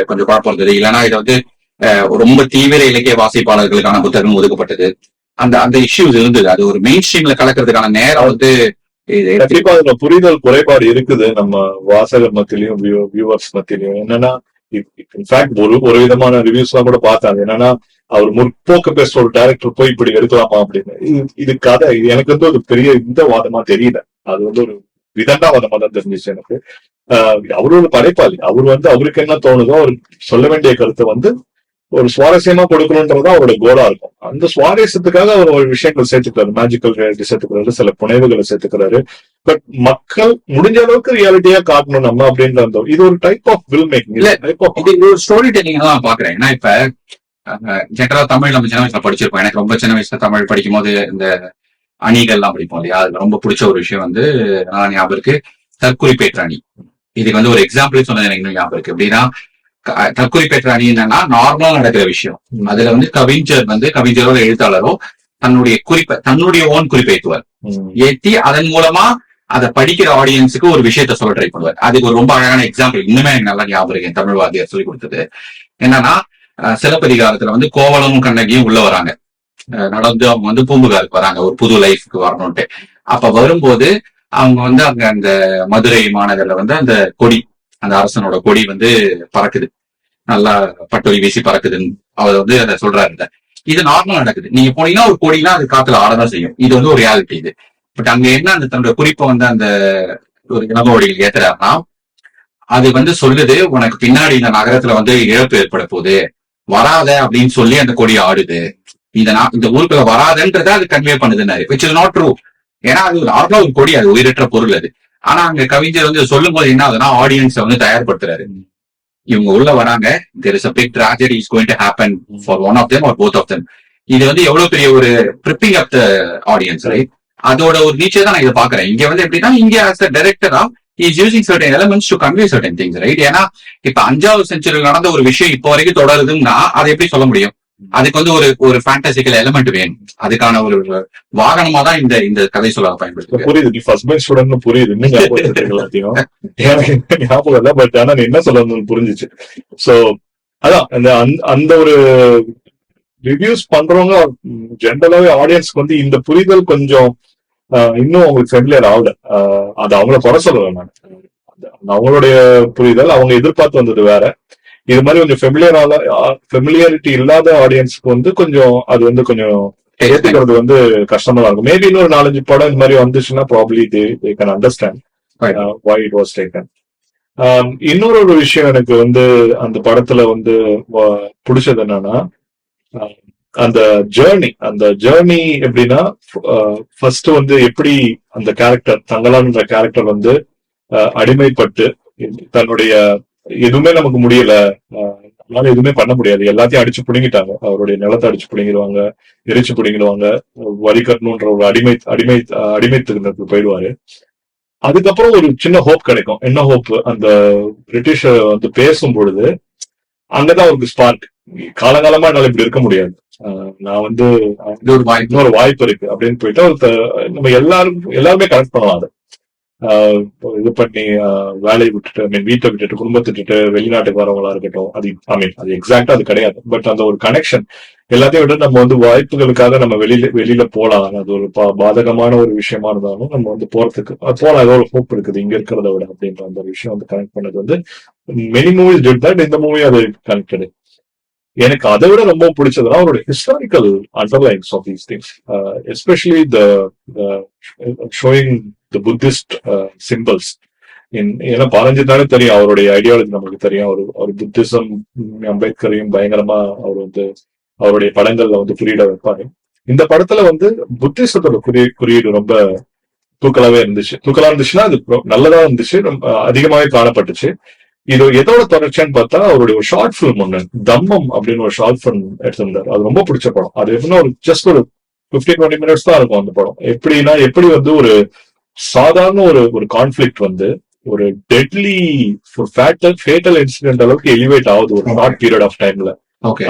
கொஞ்சம் குழப்பம் இருந்தது. இல்லைன்னா இதை வந்து ரொம்ப தீவிர இலக்கிய வாசிப்பாளர்களுக்கான புத்தகம் ஒதுக்கப்பட்டது. அந்த இஷ்யூஸ் இருந்தது. அது ஒரு மெயின் ஸ்ட்ரீம்ல கலக்கிறதுக்கான நேரம் வந்து கண்டிப்பா அதுல புரிதல் குறைபாடு இருக்குது நம்ம வாசகர் மத்தியிலையும் வியூவர்ஸ் மத்தியிலையும். என்னன்னா இன்ஃபேக்ட் ஒரு விதமான ரிவ்யூஸ் எல்லாம் கூட பார்த்தாங்க. என்னன்னா அவர் முற்போக்கு பேசுற ஒரு டைரக்டர் போய் இப்படி எடுக்கலாமா அப்படின்னு. இது கதை எனக்கு வந்து ஒரு பெரிய இந்த வாதமா தெரியல. அது வந்து ஒரு விதண்டாவாதமா தான் தெரிஞ்சிச்சு எனக்கு. அவரோட படைப்பாளி, அவர் வந்து அவருக்கு என்ன தோணுதோ அவர் சொல்ல வேண்டிய கருத்தை வந்து ஒரு சுவாரஸ்யமா கொடுக்கணும்ன்றதா அவரோட கோலா இருக்கும். அந்த சுவாரஸ்யத்துக்காக அவர் ஒரு விஷயங்கள் சேர்த்துக்கிறாரு, மேஜிக்கல் ரியாலிட்டி சேர்த்துக்கிறாரு, சில புனைவுகளை சேர்த்துக்கிறாரு. பட் மக்கள் முடிஞ்ச அளவுக்கு ரியாலிட்டியா காட்டணும் நம்ம அப்படின்ற அந்த இது ஒரு டைப் ஆஃப் ஃபில்ம் மேக்கிங், ஒரு ஸ்டோரி டெல்லிங் தான் பாக்குறேன். ஏன்னா இப்ப ஜென்ரலா தமிழ் நம்ம சின்ன வயசுல படிச்சிருப்போம். எனக்கு ரொம்ப சின்ன வயசுல தமிழ் படிக்கும் போது இந்த அணிகள்லாம் படிப்போம் இல்லையா, அதுல ரொம்ப பிடிச்ச ஒரு விஷயம் வந்து ஞாபகம் இருக்கு, தற்குறிப்பேற்ற அணி. இதுக்கு வந்து ஒரு எக்ஸாம்பிள் சொன்னது எனக்கு இன்னும் ஞாபகம் இருக்கு. எப்படின்னா தற்குறிப்பேற்ற அணி என்னன்னா நார்மலா நடக்கிற விஷயம். அதுல வந்து கவிஞரோ எழுத்தாளரோ தன்னுடைய ஓன் குறிப்பேற்றுவார், ஏற்றி அதன் மூலமா அதை படிக்கிற ஆடியன்ஸுக்கு ஒரு விஷயத்த சொல்ல ட்ரை பண்ணுவார். அதுக்கு ஒரு ரொம்ப அழகான எக்ஸாம்பிள் இன்னுமே எனக்கு நல்லா ஞாபகம் இருக்கு, தமிழ் வாத்தியார் சொல்லி கொடுத்தது. என்னன்னா சிலப்பதிகாரத்துல வந்து கோவலமும் கண்ணகியும் உள்ள வராங்க, நடந்து அவங்க வந்து பூம்புகாருக்கு வராங்க ஒரு புது லைஃப்க்கு வரணும்ட்டு. அப்ப வரும்போது அவங்க வந்து அங்க அந்த மதுரை மாநகர்ல வந்து அந்த கொடி, அந்த அரசனோட கொடி வந்து பறக்குது, நல்லா பட்டொலி வீசி பறக்குதுன்னு அவர் வந்து அதை சொல்றாரு. இது நார்மலா நடக்குது. நீங்க போனீங்கன்னா ஒரு கொடினா அது காத்துல ஆடதான் செய்யும். இது வந்து ஒரு ரியாலிட்டி இது. பட் அங்க என்ன அந்த தன்னோட குறிப்பை வந்து அந்த ஒரு இளங்கோடிகள் ஏத்துறாருன்னா, அது வந்து சொல்லுது உனக்கு பின்னாடி இந்த நகரத்துல வந்து இழப்பு ஏற்பட போகுது, வராத அப்படின்னு சொல்லி அந்த கொடி ஆடுது. இந்த ஊருக்குள்ள வராதுன்றத அது கன்வே பண்ணுதுன்னாரு, விச் இஸ் நாட் ட்ரூ. ஏன்னா அது நார்மலா ஒரு கொடி, அது உயிரற்ற பொருள் அது. ஆனா அங்க கவிஞர் வந்து சொல்லும் போது என்ன ஆகுதுன்னா ஆடியன்ஸை வந்து தயார்படுத்துறாரு. இவங்க உள்ள வராங்க, there is a big tragedy is going to happen for one of them or both of them. இது வந்து எவ்வளவு பெரிய ஒரு prepping of the audience, right? அதோட ஒரு நீச்சே தான் நான் இதை பாக்குறேன். இங்க வந்து எப்படின்னா இங்க as a director is using certain elements to convey certain things, right? ஏன்னா இப்ப 5வது செஞ்சுரியில் நடந்த ஒரு விஷயம் இப்போ வரைக்கும் தொடருதுன்னா அதை எப்படி சொல்ல முடியும்? அதுக்கு வந்து ஒரு ஃபேண்டசிக்கல் எலிமெண்ட் வேணும். அதுக்கான ஒரு வாகனமா தான் இந்த கதை சொல்ல பயன்படுத்து. புரியுது, நீ ஃபர்ஸ்ட் பெஞ்ச் ஸ்டூடெண்ட் புரியுது, இன்னும் ஞாபகம் எல்லாத்தையும் எனக்கு ஞாபகம் இல்லை, பட் ஆனா நீ என்ன சொல்ல புரிஞ்சிச்சு. சோ அதான் அந்த ஒரு ரிவ்யூஸ் பண்றவங்க ஜென்ரலாவே ஆடியன்ஸ்க்கு வந்து இந்த புரிதல் கொஞ்சம் இன்னும் அவங்களுக்கு ஃபெமிலியர் ஆகல. அது அவங்கள குறை சொல்லல நான், அவங்களுடைய புரிதல் அவங்க எதிர்பார்த்து வந்தது வேற. இது மாதிரி கொஞ்சம் ஃபெமிலியாரிட்டி இல்லாத ஆடியன்ஸ்க்கு வந்து கொஞ்சம் அது வந்து கொஞ்சம் ஏத்துக்கிறது வந்து கஷ்டமா இருக்கும். மேபி இன்னொரு 4-5 படம் இந்த மாதிரி வந்துச்சுன்னா probably they can understand why it was taken. இன்னொரு ஒரு விஷயம் எனக்கு வந்து அந்த படத்துல வந்து பிடிச்சது என்னன்னா, அந்த ஜேர்னி எப்படின்னா, ஃபர்ஸ்ட் வந்து எப்படி அந்த கேரக்டர் தங்கலான்ற கேரக்டர் வந்து அடிமைப்பட்டு தன்னுடைய எதுவுமே நமக்கு முடியல, அதனால எதுவுமே பண்ண முடியாது, எல்லாத்தையும் அடிச்சு பிடுங்கிட்டாங்க, அவருடைய நிலத்தை அடிச்சு பிடுங்கிடுவாங்க, எரிச்சு பிடுங்கிடுவாங்க, வரி கட்டணுன்ற ஒரு அடிமைத்துக்கு போயிடுவாரு. அதுக்கப்புறம் ஒரு சின்ன ஹோப் கிடைக்கும். என்ன ஹோப்? அந்த பிரிட்டிஷ வந்து பேசும் பொழுது அங்கதான் அவருக்கு ஸ்பார்க், காலகாலமா என்னால இப்படி இருக்க முடியாது, நான் வந்து இன்னொரு வாய்ப்பு இருக்கு அப்படின்னு போயிட்டு நம்ம எல்லாருமே கனெக்ட் பண்ணலாம். அதை இது பண்ணி வேலையை விட்டுட்டு வீட்டை விட்டுட்டு குடும்பத்தை விட்டுட்டு வெளிநாட்டுக்கு வரவங்களா இருக்கட்டும், அது எக்ஸாக்டா அது கிடையாது, பட் அந்த ஒரு கனெக்ஷன் எல்லாத்தையும் விட்டு நம்ம வந்து வாய்ப்புகளுக்காக நம்ம வெளியில போலாம். அது ஒரு பாதகமான ஒரு விஷயமா இருந்தாலும் நம்ம வந்து போலாம், ஏதோ ஒரு ஹோப் இருக்குது இங்க இருக்கிறத விட அப்படின்ற அந்த விஷயம் வந்து கனெக்ட் பண்ணது வந்து மெனி மூவிஸ் டிட் தட். இந்த மூவி அது கனெக்டடு. எனக்கு அதை விட ரொம்ப பிடிச்சதுன்னா அவருடைய historical underlines of these things, especially showing the Buddhist symbols. ஏன்னா பாரஞ்சித்தானே தெரியும், அவருடைய ஐடியாலஜி நமக்கு தெரியும். அவர் புத்திசம், அம்பேத்கரையும் பயங்கரமா அவர் வந்து அவருடைய படங்கள்ல வந்து குறியிட வைப்பாரு. இந்த படத்துல வந்து புத்திசத்தோட குறியீடு ரொம்ப தூக்கலா இருந்துச்சுன்னா அது நல்லதா இருந்துச்சு, அதிகமாவே காணப்பட்டுச்சு. இது எதோட தொடர்ச்சியான்னு பார்த்தா அவருடைய ஒரு ஷார்ட் பிலிம் ஒண்ணு, தம்மம் அப்படின்னு ஒரு ஷார்ட் பிலிம் எடுத்திருந்தாரு. அது ரொம்ப பிடிச்ச படம். அது எப்படின்னா ஜஸ்ட் ஒரு 15-20 மினிட்ஸ் தான் இருக்கும் அந்த படம். எப்படி வந்து ஒரு சாதாரண ஒரு கான்ஃபிளிக்ட் வந்து ஒரு டெட்லி ஃபேட்டல் இன்சிடென்ட் அளவுக்கு எலிவேட் ஆகுது ஒரு ஷார்ட் பீரியட் ஆஃப் டைம்ல.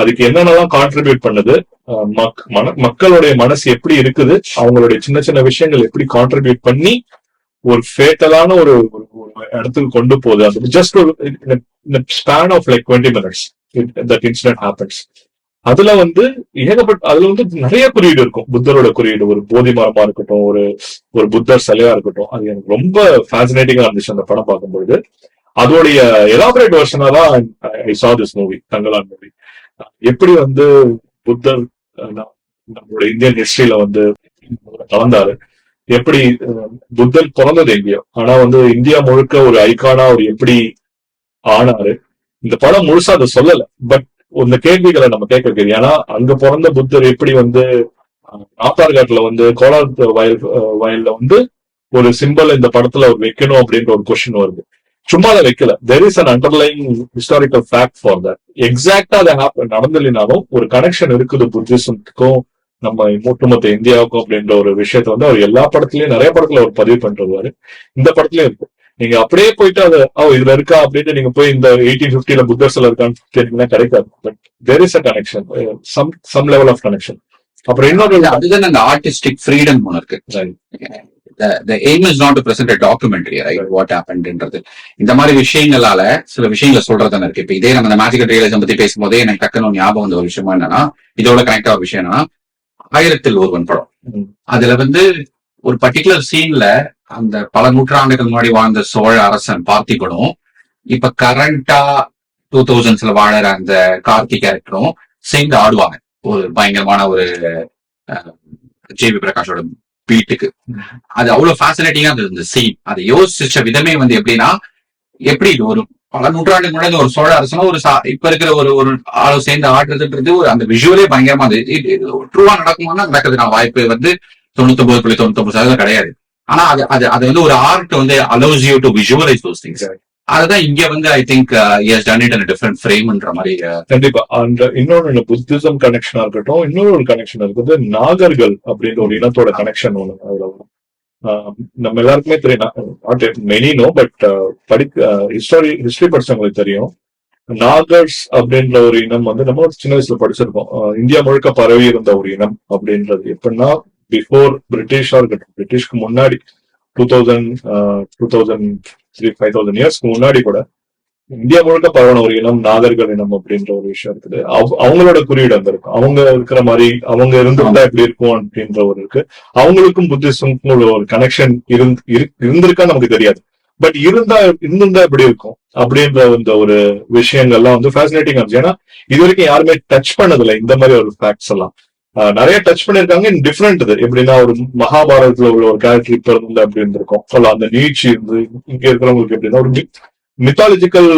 அதுக்கு என்னென்னலாம் கான்ட்ரிபியூட் பண்ணுது, மக்களுடைய மனசு எப்படி இருக்குது, அவங்களுடைய சின்ன சின்ன விஷயங்கள் எப்படி கான்ட்ரிபியூட் பண்ணி ஒரு ஃபேட்டலான ஒரு இடத்துக்கு கொண்டு போகுது. அது ஜஸ்ட் ஒரு span of like 20 minutes that incident happens. அதுல வந்து அதுல வந்து நிறைய குறியீடு இருக்கும். புத்தரோட குறியீடு, ஒரு போதி மரமா இருக்கட்டும், ஒரு புத்தர் சிலையா இருக்கட்டும், அது எனக்கு ரொம்ப ஃபேசினேட்டிங்கா இருந்துச்சு அந்த படம் பார்க்கும்பொழுது. அதோடைய எலாபரேட் வெர்ஷனா தான் ஐ saw this movie, Thangalaan movie. எப்படி வந்து புத்தர் நம்மளோட இந்தியன் ஹிஸ்டரியில வந்து கலந்தாரு, எப்படி புத்தர் பிறந்தது எங்கேயோ, ஆனா வந்து இந்தியா முழுக்க ஒரு ஐகானா அவர் எப்படி ஆனாரு. இந்த படம் முழுசா அதை சொல்லல, பட் இந்த கேள்விகளை நம்ம கேட்க. ஏன்னா அங்க பிறந்த புத்தர் எப்படி வந்து நாத்தார்காட்டுல வந்து கோலார் வயல்ல வந்து ஒரு சிம்பிள் இந்த படத்துல அவர் வைக்கணும் அப்படின்ற ஒரு கொஸ்டின் வருது. சும்மா அதை வைக்கல, there is an underlying historical fact for that. எக்ஸாக்டா அதை நடந்தில்லைனாலும் ஒரு கனெக்ஷன் இருக்குது புத்திசத்துக்கும் நம்ம ஒட்டுமொத்த இந்தியாவுக்கும் அப்படின்ற ஒரு விஷயத்த வந்து அவர் எல்லா படத்துலயும், நிறைய படத்துல அவர் பதிவு பண்ணிட்டு வருவாரு. இந்த படத்துலயும் இருக்கு. நீங்க அப்படியே போயிட்டு அதை இதுல இருக்கா அப்படின்னு நீங்க போய் இந்த 1850 புத்தர் சிலை இருக்கான்னு கேட்டீங்கன்னா கிடைக்காது. But there is a connection, some level of connection. அப்புறம் இன்னொரு அதுதான் அந்த ஆர்டிஸ்டிக் ஃப்ரீடம் ஒன்று இருக்கு. The aim is not to present a documentary, right? What happened ன்றது இந்த மாதிரி விஷயங்களால சில விஷயங்களை சொல்றதுன்னு இருக்கு. இப்ப இதே நம்ம இந்த மேஜிக்கல் ரியலிசம் பத்தி பேசும்போதே எனக்கு டக்குன்னு ஞாபகம் வந்த ஒரு விஷயமா என்னன்னா, இதோட கனெக்ட் ஆகிற விஷயம் என்னன்னா, 1000 படம். அதுல வந்து ஒரு பர்டிகுலர் சீன்ல அந்த பல நூற்றாண்டுகள் முன்னாடி வாழ்ந்த சோழ அரசன் பார்த்திபனும் இப்ப கரண்டா 2000s வாழற அந்த கார்த்தி கேரக்டரும் சேர்ந்து ஆடுவாங்க ஒரு பயங்கரமான ஒரு ஜே.வி. பிரகாஷோட பீட்டுக்கு. அது அவ்வளவு ஃபேசினேட்டிங்கா இருந்தது சீன். அதை யோசிச்ச விதமே வந்து எப்படின்னா, எப்படி ஒரு பல நூற்றாண்டுக்கு முன்னாடி ஒரு சோழ அரசனும் ஒரு இப்ப இருக்கிற ஒரு ஆளு சேர்ந்து ஆடுறதுன்றது ஒரு அந்த விஷுவலே பயங்கரமா ட்ரூவா நடக்குமானா நடக்குது. நான் வாய்ப்பு வந்து 99.99% கிடையாது. ஆனா அது வந்து ஒரு ஆர்ட் வந்து allows you to visualize those things. அதுதான் இங்க வந்து I think has done it in different ஃப்ரேம்ன்ற மாதிரி. கண்டிப்பா. அந்த இன்னொரு புத்திசம் கனெக்ஷனா இருக்கட்டும், இன்னொரு ஒரு கனெக்ஷன் இருக்குது, நாகர்கள் அப்படின்ற ஒரு இனத்தோட கனெக்ஷன் ஒண்ணு அதுல நம்ம எல்லாருக்குமே தெரியும். Not many know, but history படிச்சவங்களுக்கு தெரியும். நாகர்ஸ் அப்படின்ற ஒரு இனம் வந்து நம்ம சின்ன வயசுல படிச்சிருக்கோம். இந்தியா முழுக்க பரவி இருந்த ஒரு இனம் அப்படின்றது எப்படின்னா பிஃபோர் பிரிட்டிஷா இருக்கட்டும், பிரிட்டிஷ்க்கு முன்னாடி 2000 இயர்ஸ்க்கு முன்னாடி கூட இந்தியா முழுக்க பரவன ஒரு இனம் நாகர்கள் இனம் அப்படின்ற ஒரு விஷயம் இருக்குது. அவங்களோட குறியீடு அங்க இருக்கும். அவங்க இருக்கிற மாதிரி அவங்க இருந்திருந்தா எப்படி இருக்கும் அப்படின்ற ஒரு இருக்கு. அவங்களுக்கும் புத்திசம்க்கும் உள்ள ஒரு கனெக்ஷன் இருந்திருக்கா நமக்கு தெரியாது. பட் இருந்திருந்தா எப்படி இருக்கும் அப்படின்ற இந்த ஒரு விஷயங்கள்லாம் வந்து ஃபேசினேட்டிங் இருந்துச்சு. ஏன்னா இது வரைக்கும் யாருமே டச் பண்ணதில்லை இந்த மாதிரி ஒரு ஃபேக்ட்ஸ் எல்லாம். நிறைய டச் பண்ணிருக்காங்க இன் டிஃப்ரெண்ட். இது எப்படின்னா ஒரு மகாபாரதத்துல உள்ள ஒரு கேரக்டர் இப்ப இருந்து அப்படி இருந்திருக்கும். சொல்லலாம் அந்த நீட்சி இருந்து இங்க இருக்கிறவங்களுக்கு எப்படின்னா ஒரு மித்தாலஜிக்கல்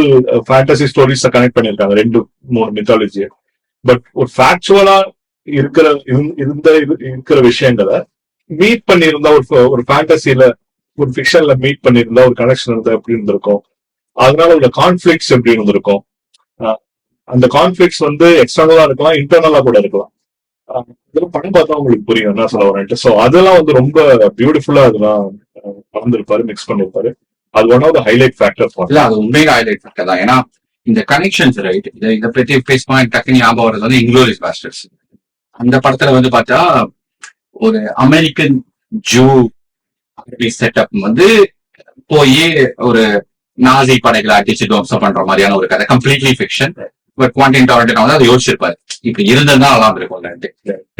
ஃபேண்டசி ஸ்டோரிஸ் கனெக்ட் பண்ணிருக்காங்க 2-3 மித்தாலஜியை. பட் ஒரு ஃபேக்சுவலா இருக்கிற விஷயங்களை மீட் பண்ணியிருந்தா ஒரு ஃபேண்டசியில ஒரு ஃபிக்ஷன்ல மீட் பண்ணியிருந்தா ஒரு கனெக்ஷன் இருந்தா எப்படி இருந்திருக்கும், அதனால உள்ள கான்ஃபிளிக்ஸ் எப்படி இருந்திருக்கும். அந்த கான்ஃபிளிக்ஸ் வந்து எக்ஸ்டர்னலா இருக்கலாம், இன்டர்னலா கூட இருக்கலாம். இதெல்லாம் படம் பார்த்தா உங்களுக்கு புரியும் என்ன சொல்ல வரேன்ட்டு. ஸோ அதெல்லாம் வந்து ரொம்ப பியூட்டிஃபுல்லா அதெல்லாம் கலந்துருப்பாரு, மிக்ஸ் பண்ணிருப்பாரு. அது one of the highlight factor. இல்ல அது உண்மையில ஹைலைட் ஃபேக்டர் தான். ஏன்னா இந்த கனெக்ஷன்ஸ் ரைட் இதை பத்தி பேசுமா டக்குனு ஞாபகம் வர்றது வந்து இன்க்ளோரியஸ் பாஸ்டர்ஸ். அந்த படத்துல வந்து பார்த்தா ஒரு அமெரிக்கன் ஜூ செட்டப் வந்து போய் ஒரு நாசி படைகளை அடிச்சு துவம்சம் பண்ற மாதிரியான ஒரு கதை, கம்ப்ளீட்லி ஃபிக்ஷன். பட் குவாண்டின் டாரன்டினோ வந்து அதை யோசிச்சிருப்பாரு, இப்படி இருந்ததுன்னா நல்லா இருக்கும்.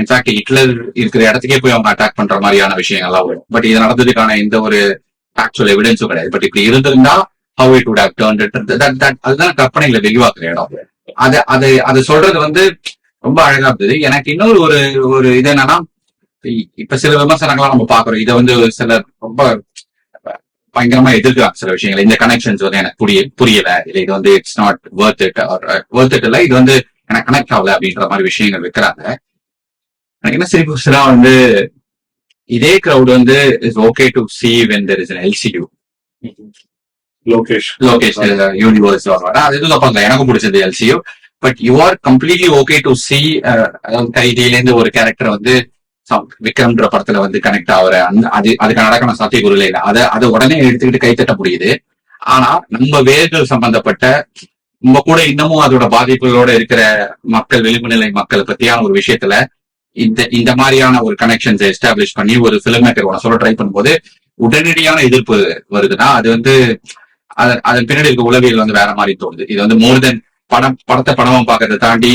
இன்ஃபேக்ட் ஹிட்லர் இருக்கிற இடத்துக்கே போய் அவங்க அட்டாக் பண்ற மாதிரியான விஷயங்கள்லாம் வரும். பட் இது நடந்ததுக்கான எந்த ஒரு ஆக்சுவல் எவிடன்ஸும் கிடையாது. பட் இப்படி இருந்திருந்தா how it would have turned it. அதுதான் கற்பனைகளை வெளிவாக்குற இடம். அதை சொல்றது வந்து ரொம்ப அழகா இருந்தது. எனக்கு இன்னொரு ஒரு இது என்னன்னா, இப்ப சில விமர்சனங்கள்லாம் நம்ம பாக்குறோம். இதை வந்து சிலர் ரொம்ப பயங்கரமா எதிர்க்கிறாங்க சில விஷயங்கள். இந்த கனெக்ஷன்ஸ் வந்து எனக்கு புரியல, இல்ல இது வந்து இட்ஸ் நாட் வர்த் இட் இல்ல, இது வந்து எனக்கு கனெக்ட் ஆகல அப்படின்ற மாதிரி விஷயங்கள் வைக்கிறாங்க. எனக்கு என்ன சிரிப்புனா வந்து இதே கிரௌட் வந்து is okay to see when there is an LCU Lokesh universe அது எதுவும் தப்பாங்க, எனக்கும் பிடிச்சது LCU. But you are completely okay to see அதாவது கைதியில இருந்து ஒரு கேரக்டர் வந்து விக்ரம்ன்ற படத்துல வந்து கனெக்ட் ஆகுற அதுக்கு நடக்கிற சாத்தியக்கூறுல இல்லை. அதை உடனே எடுத்துக்கிட்டு கைத்தட்ட முடியுது. ஆனா நம்ம வேர்கள் சம்பந்தப்பட்ட நம்ம கூட இன்னமும் அதோட பாதிப்புகளோட இருக்கிற மக்கள், விளிம்பு நிலை மக்களை பத்தியான ஒரு விஷயத்துல இந்த மாதிரியான ஒரு கனெக்ஷன்ஸை எஸ்டாப்ளிஷ் பண்ணி ஒரு பிலிம் மேக்கர் சொல்ல ட்ரை பண்ணும்போது உடனடியான எதிர்ப்பு வருதுன்னா அது வந்து அதன் பின்னாடி இருக்க உளவியல் வந்து வேற மாதிரி தோணுது. இது வந்து மோர் தென் படத்தை படமா பாக்குறதை தாண்டி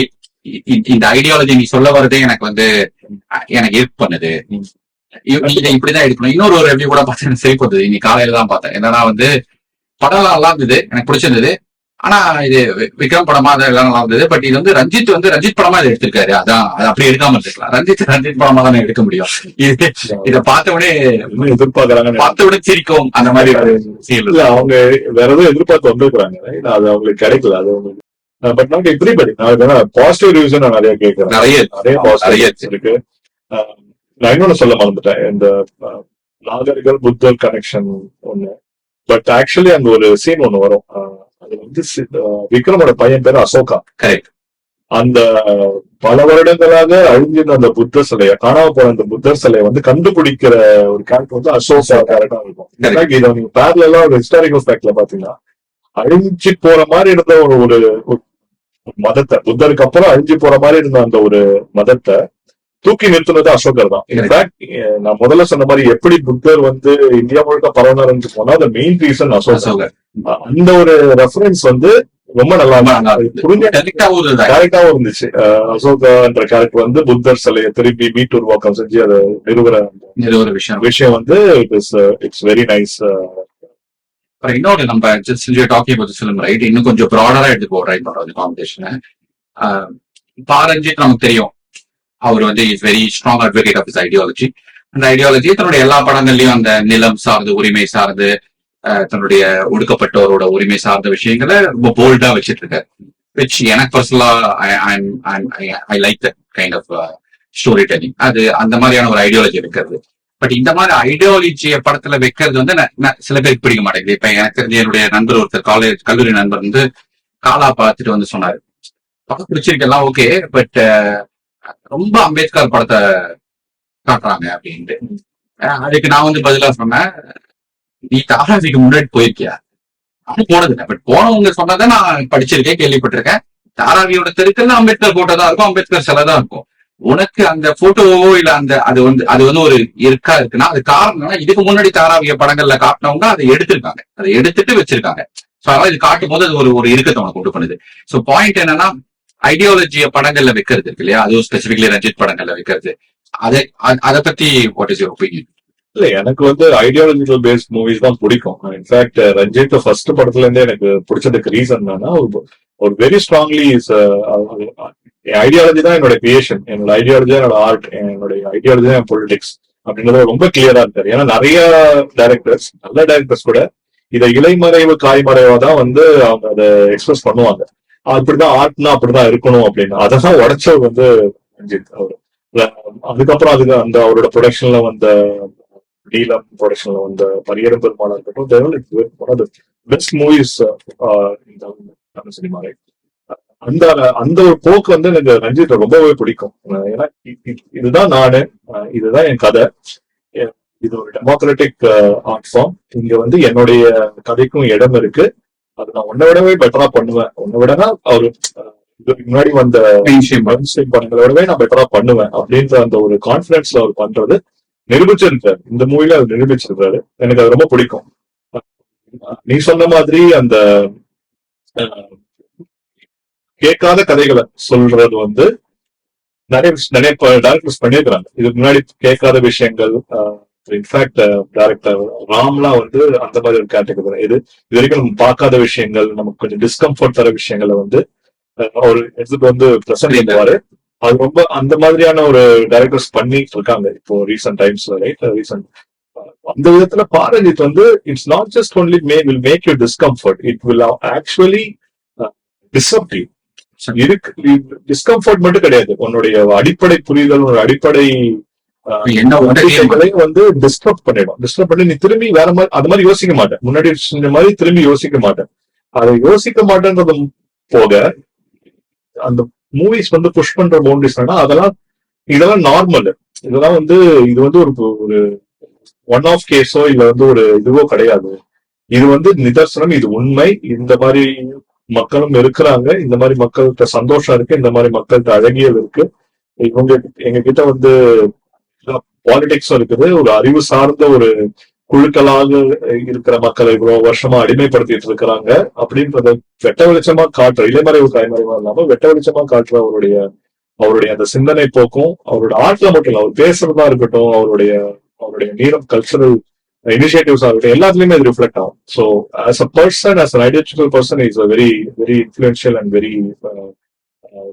இந்த ஐடியாலஜி நீ சொல்ல வரதே எனக்கு ஈர்ப்பு பண்ணுது. இப்படிதான் எடுக்கணும். இன்னொரு ரிவ்யூ கூட பார்த்து எனக்கு சரி பண்ணுது. இன்னைக்கு காலையில தான் பார்த்தேன். என்னன்னா வந்து படம் நல்லா இருந்தது, எனக்கு பிடிச்சிருந்தது. ஆனா இது விக்ரம் படமா தான் எல்லாம் நல்லா இருந்தது. பட் இது வந்து ரஞ்சித் படமா இதை எடுத்திருக்காரு. அதான் அது அப்படி எடுக்காம இருக்கலாம். ரஞ்சித் படமா தானே எடுக்க முடியும். இதை பார்த்தவுடனே எதிர்பார்க்கறாங்க, பார்த்தவுடனே சிரிக்கும் அந்த மாதிரி அவங்க வேற எதுவும் எதிர்பார்த்து வந்துருக்காங்க. அது அவங்களுக்கு கிடைக்கல. அது அவங்களுக்கு but not everybody. Positive reviews நான் நிறைய கேட்கிறேன். நிறைய பாசிட்டிவ் இருக்கு. நான் இன்னொன்னு சொல்ல மறந்துட்டேன், இந்த நாகர்கள் புத்தர் கனெக்ஷன் ஒண்ணு. பட் ஆக்சுவலி அங்க ஒரு சீன் ஒண்ணு வரும். அது வந்து விக்ரமோட பையன் பேரு அசோகா. கரெக்ட். அந்த பல வருடங்களாக அழிஞ்சிருந்த அந்த புத்தர் சிலைய, காணாம போன அந்த புத்தர் சிலையை வந்து கண்டுபிடிக்கிற ஒரு கேரக்டர் வந்து அசோகா கேரக்டரா இருக்கும். இதை நீங்க பேரலா ஒரு ஹிஸ்டாரிக்கல் ஃபேக்ட்ல பாத்தீங்கன்னா அழிஞ்சு போற மாதிரி இருந்த ஒரு மதத்தை, புத்தருக்கு அப்புறம் அழிஞ்சு போற மாதிரி இருந்த அந்த ஒரு மதத்தை தூக்கி நிறுத்தினது அசோகர் தான். இன்ஃபேக்ட் நான் முதல்ல சொன்ன மாதிரி எப்படி புத்தர் வந்து இந்தியா முழுக்க பரவனார் போனா அந்த மெயின் ரீசன் அசோகர். அந்த ஒரு ரெஃபரன்ஸ் வந்து ரொம்ப நல்லா கரெக்டாவும் இருந்துச்சு. அசோகான்ற கேரக்டர் வந்து புத்தர் சிலையை திருப்பி மீட் உருவாக்கம் செஞ்சு அதை நிறுவன விஷயம் வந்து இட்ஸ் வெரி நைஸ். இன்னொரு நம்ம டாக்கிங் பத்தி சொல்லும் ரைட், இன்னும் கொஞ்சம் ப்ராடரா எடுத்துக்கோ ரைட் பண்றது காம்படிஷனை. பாரஞ்சித் நமக்கு தெரியும், அவர் வந்து is very strong advocate of is ideology. அந்த ஐடியாலஜி தன்னுடைய எல்லா படங்கள்லயும் அந்த நிலம் சார்ந்து, உரிமை சார்ந்து, தன்னுடைய ஒடுக்கப்பட்டவரோட உரிமை சார்ந்த விஷயங்களை ரொம்ப போல்டா வச்சிட்டு இருக்காரு. விச் எனக்கு பர்சனலா I like that kind of story telling. அது அந்த மாதிரியான ஒரு ஐடியாலஜி இருக்கிறது. பட் இந்த மாதிரி ஐடியாலஜிய படத்துல வைக்கிறது வந்து சில பேருக்கு பிடிக்க மாட்டேங்குது. இப்ப எனக்கு தெரிஞ்ச என்னுடைய நண்பர் ஒருத்தர், கல்லூரி நண்பர் வந்து காலா பார்த்துட்டு வந்து சொன்னாரு, படம் பிடிச்சிருக்கெல்லாம் ஓகே, பட் ரொம்ப அம்பேத்கர் படத்தை காட்டுறாங்க அப்படின்ட்டு. அதுக்கு நான் வந்து பதிலா சொன்னேன், நீ தாராவிக்கு முன்னாடி போயிருக்கியா? அது போனதில்லை. பட் போனவங்க சொன்னதை நான் படிச்சிருக்கேன், கேள்விப்பட்டிருக்கேன். தாராவியோட தெருக்கள்ல அம்பேத்கர் போட்டோ தான் இருக்கும், அம்பேத்கர் சிலை தான் இருக்கும். உனக்கு அந்த போட்டோவோ இல்ல அந்த அது வந்து ஒரு இருக்கா இருக்குன்னா அது காரணம் என்னன்னா, இதுக்கு முன்னாடி தாராவிய படங்கள்ல காட்டினவங்க அதை எடுத்திருக்காங்க, அதை எடுத்துட்டு வச்சிருக்காங்க. சோ அதனால இது காட்டும் போது அது ஒரு இறுக்கத்தை உனக்கு கொண்டு பண்ணுது. சோ பாயிண்ட் என்னன்னா, ஐடியாலஜிய படங்கள்ல வைக்கிறது இருக்கு இல்லையா, அதுவும் ஸ்பெசிபிக்லி ரஞ்சித் படங்கள்ல வைக்கிறது. அதை அதை பத்தி வாட் இஸ் யுவர் ஒப்பீனியன்? இல்ல, எனக்கு வந்து ஐடியாலஜிக்கல் பேஸ்ட் மூவிஸ் தான் பிடிக்கும். இன்ஃபேக்ட் ரஞ்சித் ஃபர்ஸ்ட் படத்துல இருந்தே எனக்கு பிடிச்சதுக்கு ரீசன் என்னன்னா, ஒரு வெரி ஸ்ட்ராங்லி ஐடியாலஜி தான் என்னோட கிரியேஷன், என்னோட ஐடியாலஜி தான் என்னோட ஆர்ட், என்னோட ஐடியாலஜி தான் என் பொலிட்டிக்ஸ் அப்படின்றது ரொம்ப கிளியரா இருக்காரு. ஏன்னா நிறைய டைரக்டர்ஸ், நல்ல டைரக்டர்ஸ் கூட இதை இலைமறைவு காய்மறைவா தான் வந்து அவங்க அதை எக்ஸ்பிரஸ் பண்ணுவாங்க. அப்படிதான் ஆர்ட்னா அப்படிதான் இருக்கணும் அப்படின்னு. அதெல்லாம் உடைச்சவர் வந்து ரஞ்சித் அவரு. அதுக்கப்புறம் அந்த அவரோட ப்ரொடக்ஷன்ல வந்த நீலம் ப்ரொடக்ஷன்ல வந்த பரியரும் பெருமாளா இருக்கட்டும், பெஸ்ட் மூவிஸ் இந்த சினிமா. அந்த அந்த ஒரு போக்கு வந்து எனக்கு ரஞ்சித் ரொம்பவே பிடிக்கும். ஏன்னா இதுதான் நானு, இதுதான் என் கதை, இது ஒரு டெமோக்ராட்டிக் ஆர்ட் ஃபார்ம். இங்க வந்து என்னுடைய கதைக்கும் இடம் இருக்கு. அது நான் உன்னை விடவே பெட்டரா பண்ணுவேன். உன்னை விடனா அவரு இதுக்கு முன்னாடி வந்த படங்களை விடவே நான் பெட்டரா பண்ணுவேன் அப்படின்ற அந்த ஒரு கான்பிடன்ஸ்ல அவர் பண்றது நிரூபிச்சிருக்காரு. இந்த மூவில அவர் நிரூபிச்சிருக்காரு. எனக்கு அது ரொம்ப பிடிக்கும். நீ சொன்ன மாதிரி அந்த கேட்காத கதைகளை சொல்றது வந்து நிறைய டைரக்டர்ஸ் பண்ணியிருக்கிறாங்க. இதுக்கு முன்னாடி கேட்காத விஷயங்கள். இன்ஃபேக்ட் டைரக்டர் ராம்லாம் வந்து அந்த மாதிரி ஒரு கேட்டகரி. இது வரைக்கும் நம்ம பார்க்காத விஷயங்கள், நமக்கு கொஞ்சம் டிஸ்கம்ஃபர்ட் தர விஷயங்களை வந்து ஒரு எடுத்துட்டு வந்து பிரசன்ட் பண்ணுவாரு. அது ரொம்ப அந்த மாதிரியான ஒரு டைரக்டர்ஸ் பண்ணிட்டு இருக்காங்க இப்போ ரீசெண்ட் டைம்ஸ்ல. ரைட், ரீசெண்ட் அந்த விதத்துல பாரஞ்சித் வந்து it's not just only will make you discomfort, it will actually disturb you. Discomfort மட்டும் கிடையாது, உன்னுடைய அடிப்படை புரிதல், உன்னோட அடிப்படை வந்து டிஸ்டர்ப் பண்ணிடும். டிஸ்டர்ப் பண்ணி நீ திரும்பி வேற மாதிரி அது மாதிரி யோசிக்க மாட்டேன், முன்னாடி இந்த மாதிரி திரும்பி யோசிக்க மாட்டேன். அதை யோசிக்க மாட்டேன்றது போக அந்த மூவிஸ் வந்து புஷ் பண்ற பவுண்டரிஸ் இதெல்லாம் நார்மல். இதெல்லாம் வந்து இது வந்து ஒரு ஒன் ஆஃப் கேஸோ இல்ல வந்து ஒரு இதுவோ கிடையாது. இது வந்து நிதர்சனம், இது உண்மை. இந்த மாதிரி மக்களும் இருக்கிறாங்க, இந்த மாதிரி மக்கள்கிட்ட சந்தோஷம் இருக்கு, இந்த மாதிரி மக்கள்கிட்ட அழகியல் இருக்கு. இவங்க எங்க கிட்ட வந்து பாலிடிக்ஸும் இருக்குது. ஒரு அறிவு சார்ந்த ஒரு குழுக்களாக இருக்கிற மக்களை இவ்வளவு வருஷமா அடிமைப்படுத்திட்டு இருக்கிறாங்க அப்படின்றத வெட்ட வெளிச்சமா காட்டுற, இலைமறைவு காய்மறைவா இல்லாம வெட்ட வெளிச்சமா காட்டுற அவருடைய அந்த சிந்தனை போக்கும், அவரோட ஆர்ட்ல மட்டும் இல்ல, அவர் பேசுறதா இருக்கட்டும், அவருடைய நீரம் கல்ச்சரல் இனிஷியேட்டிவ்ஸ் ஆகட்டும், எல்லாத்துலயுமே இது ரிஃப்ளெக்ட் ஆகும். So as a person, as an ideological person is a very very influential and very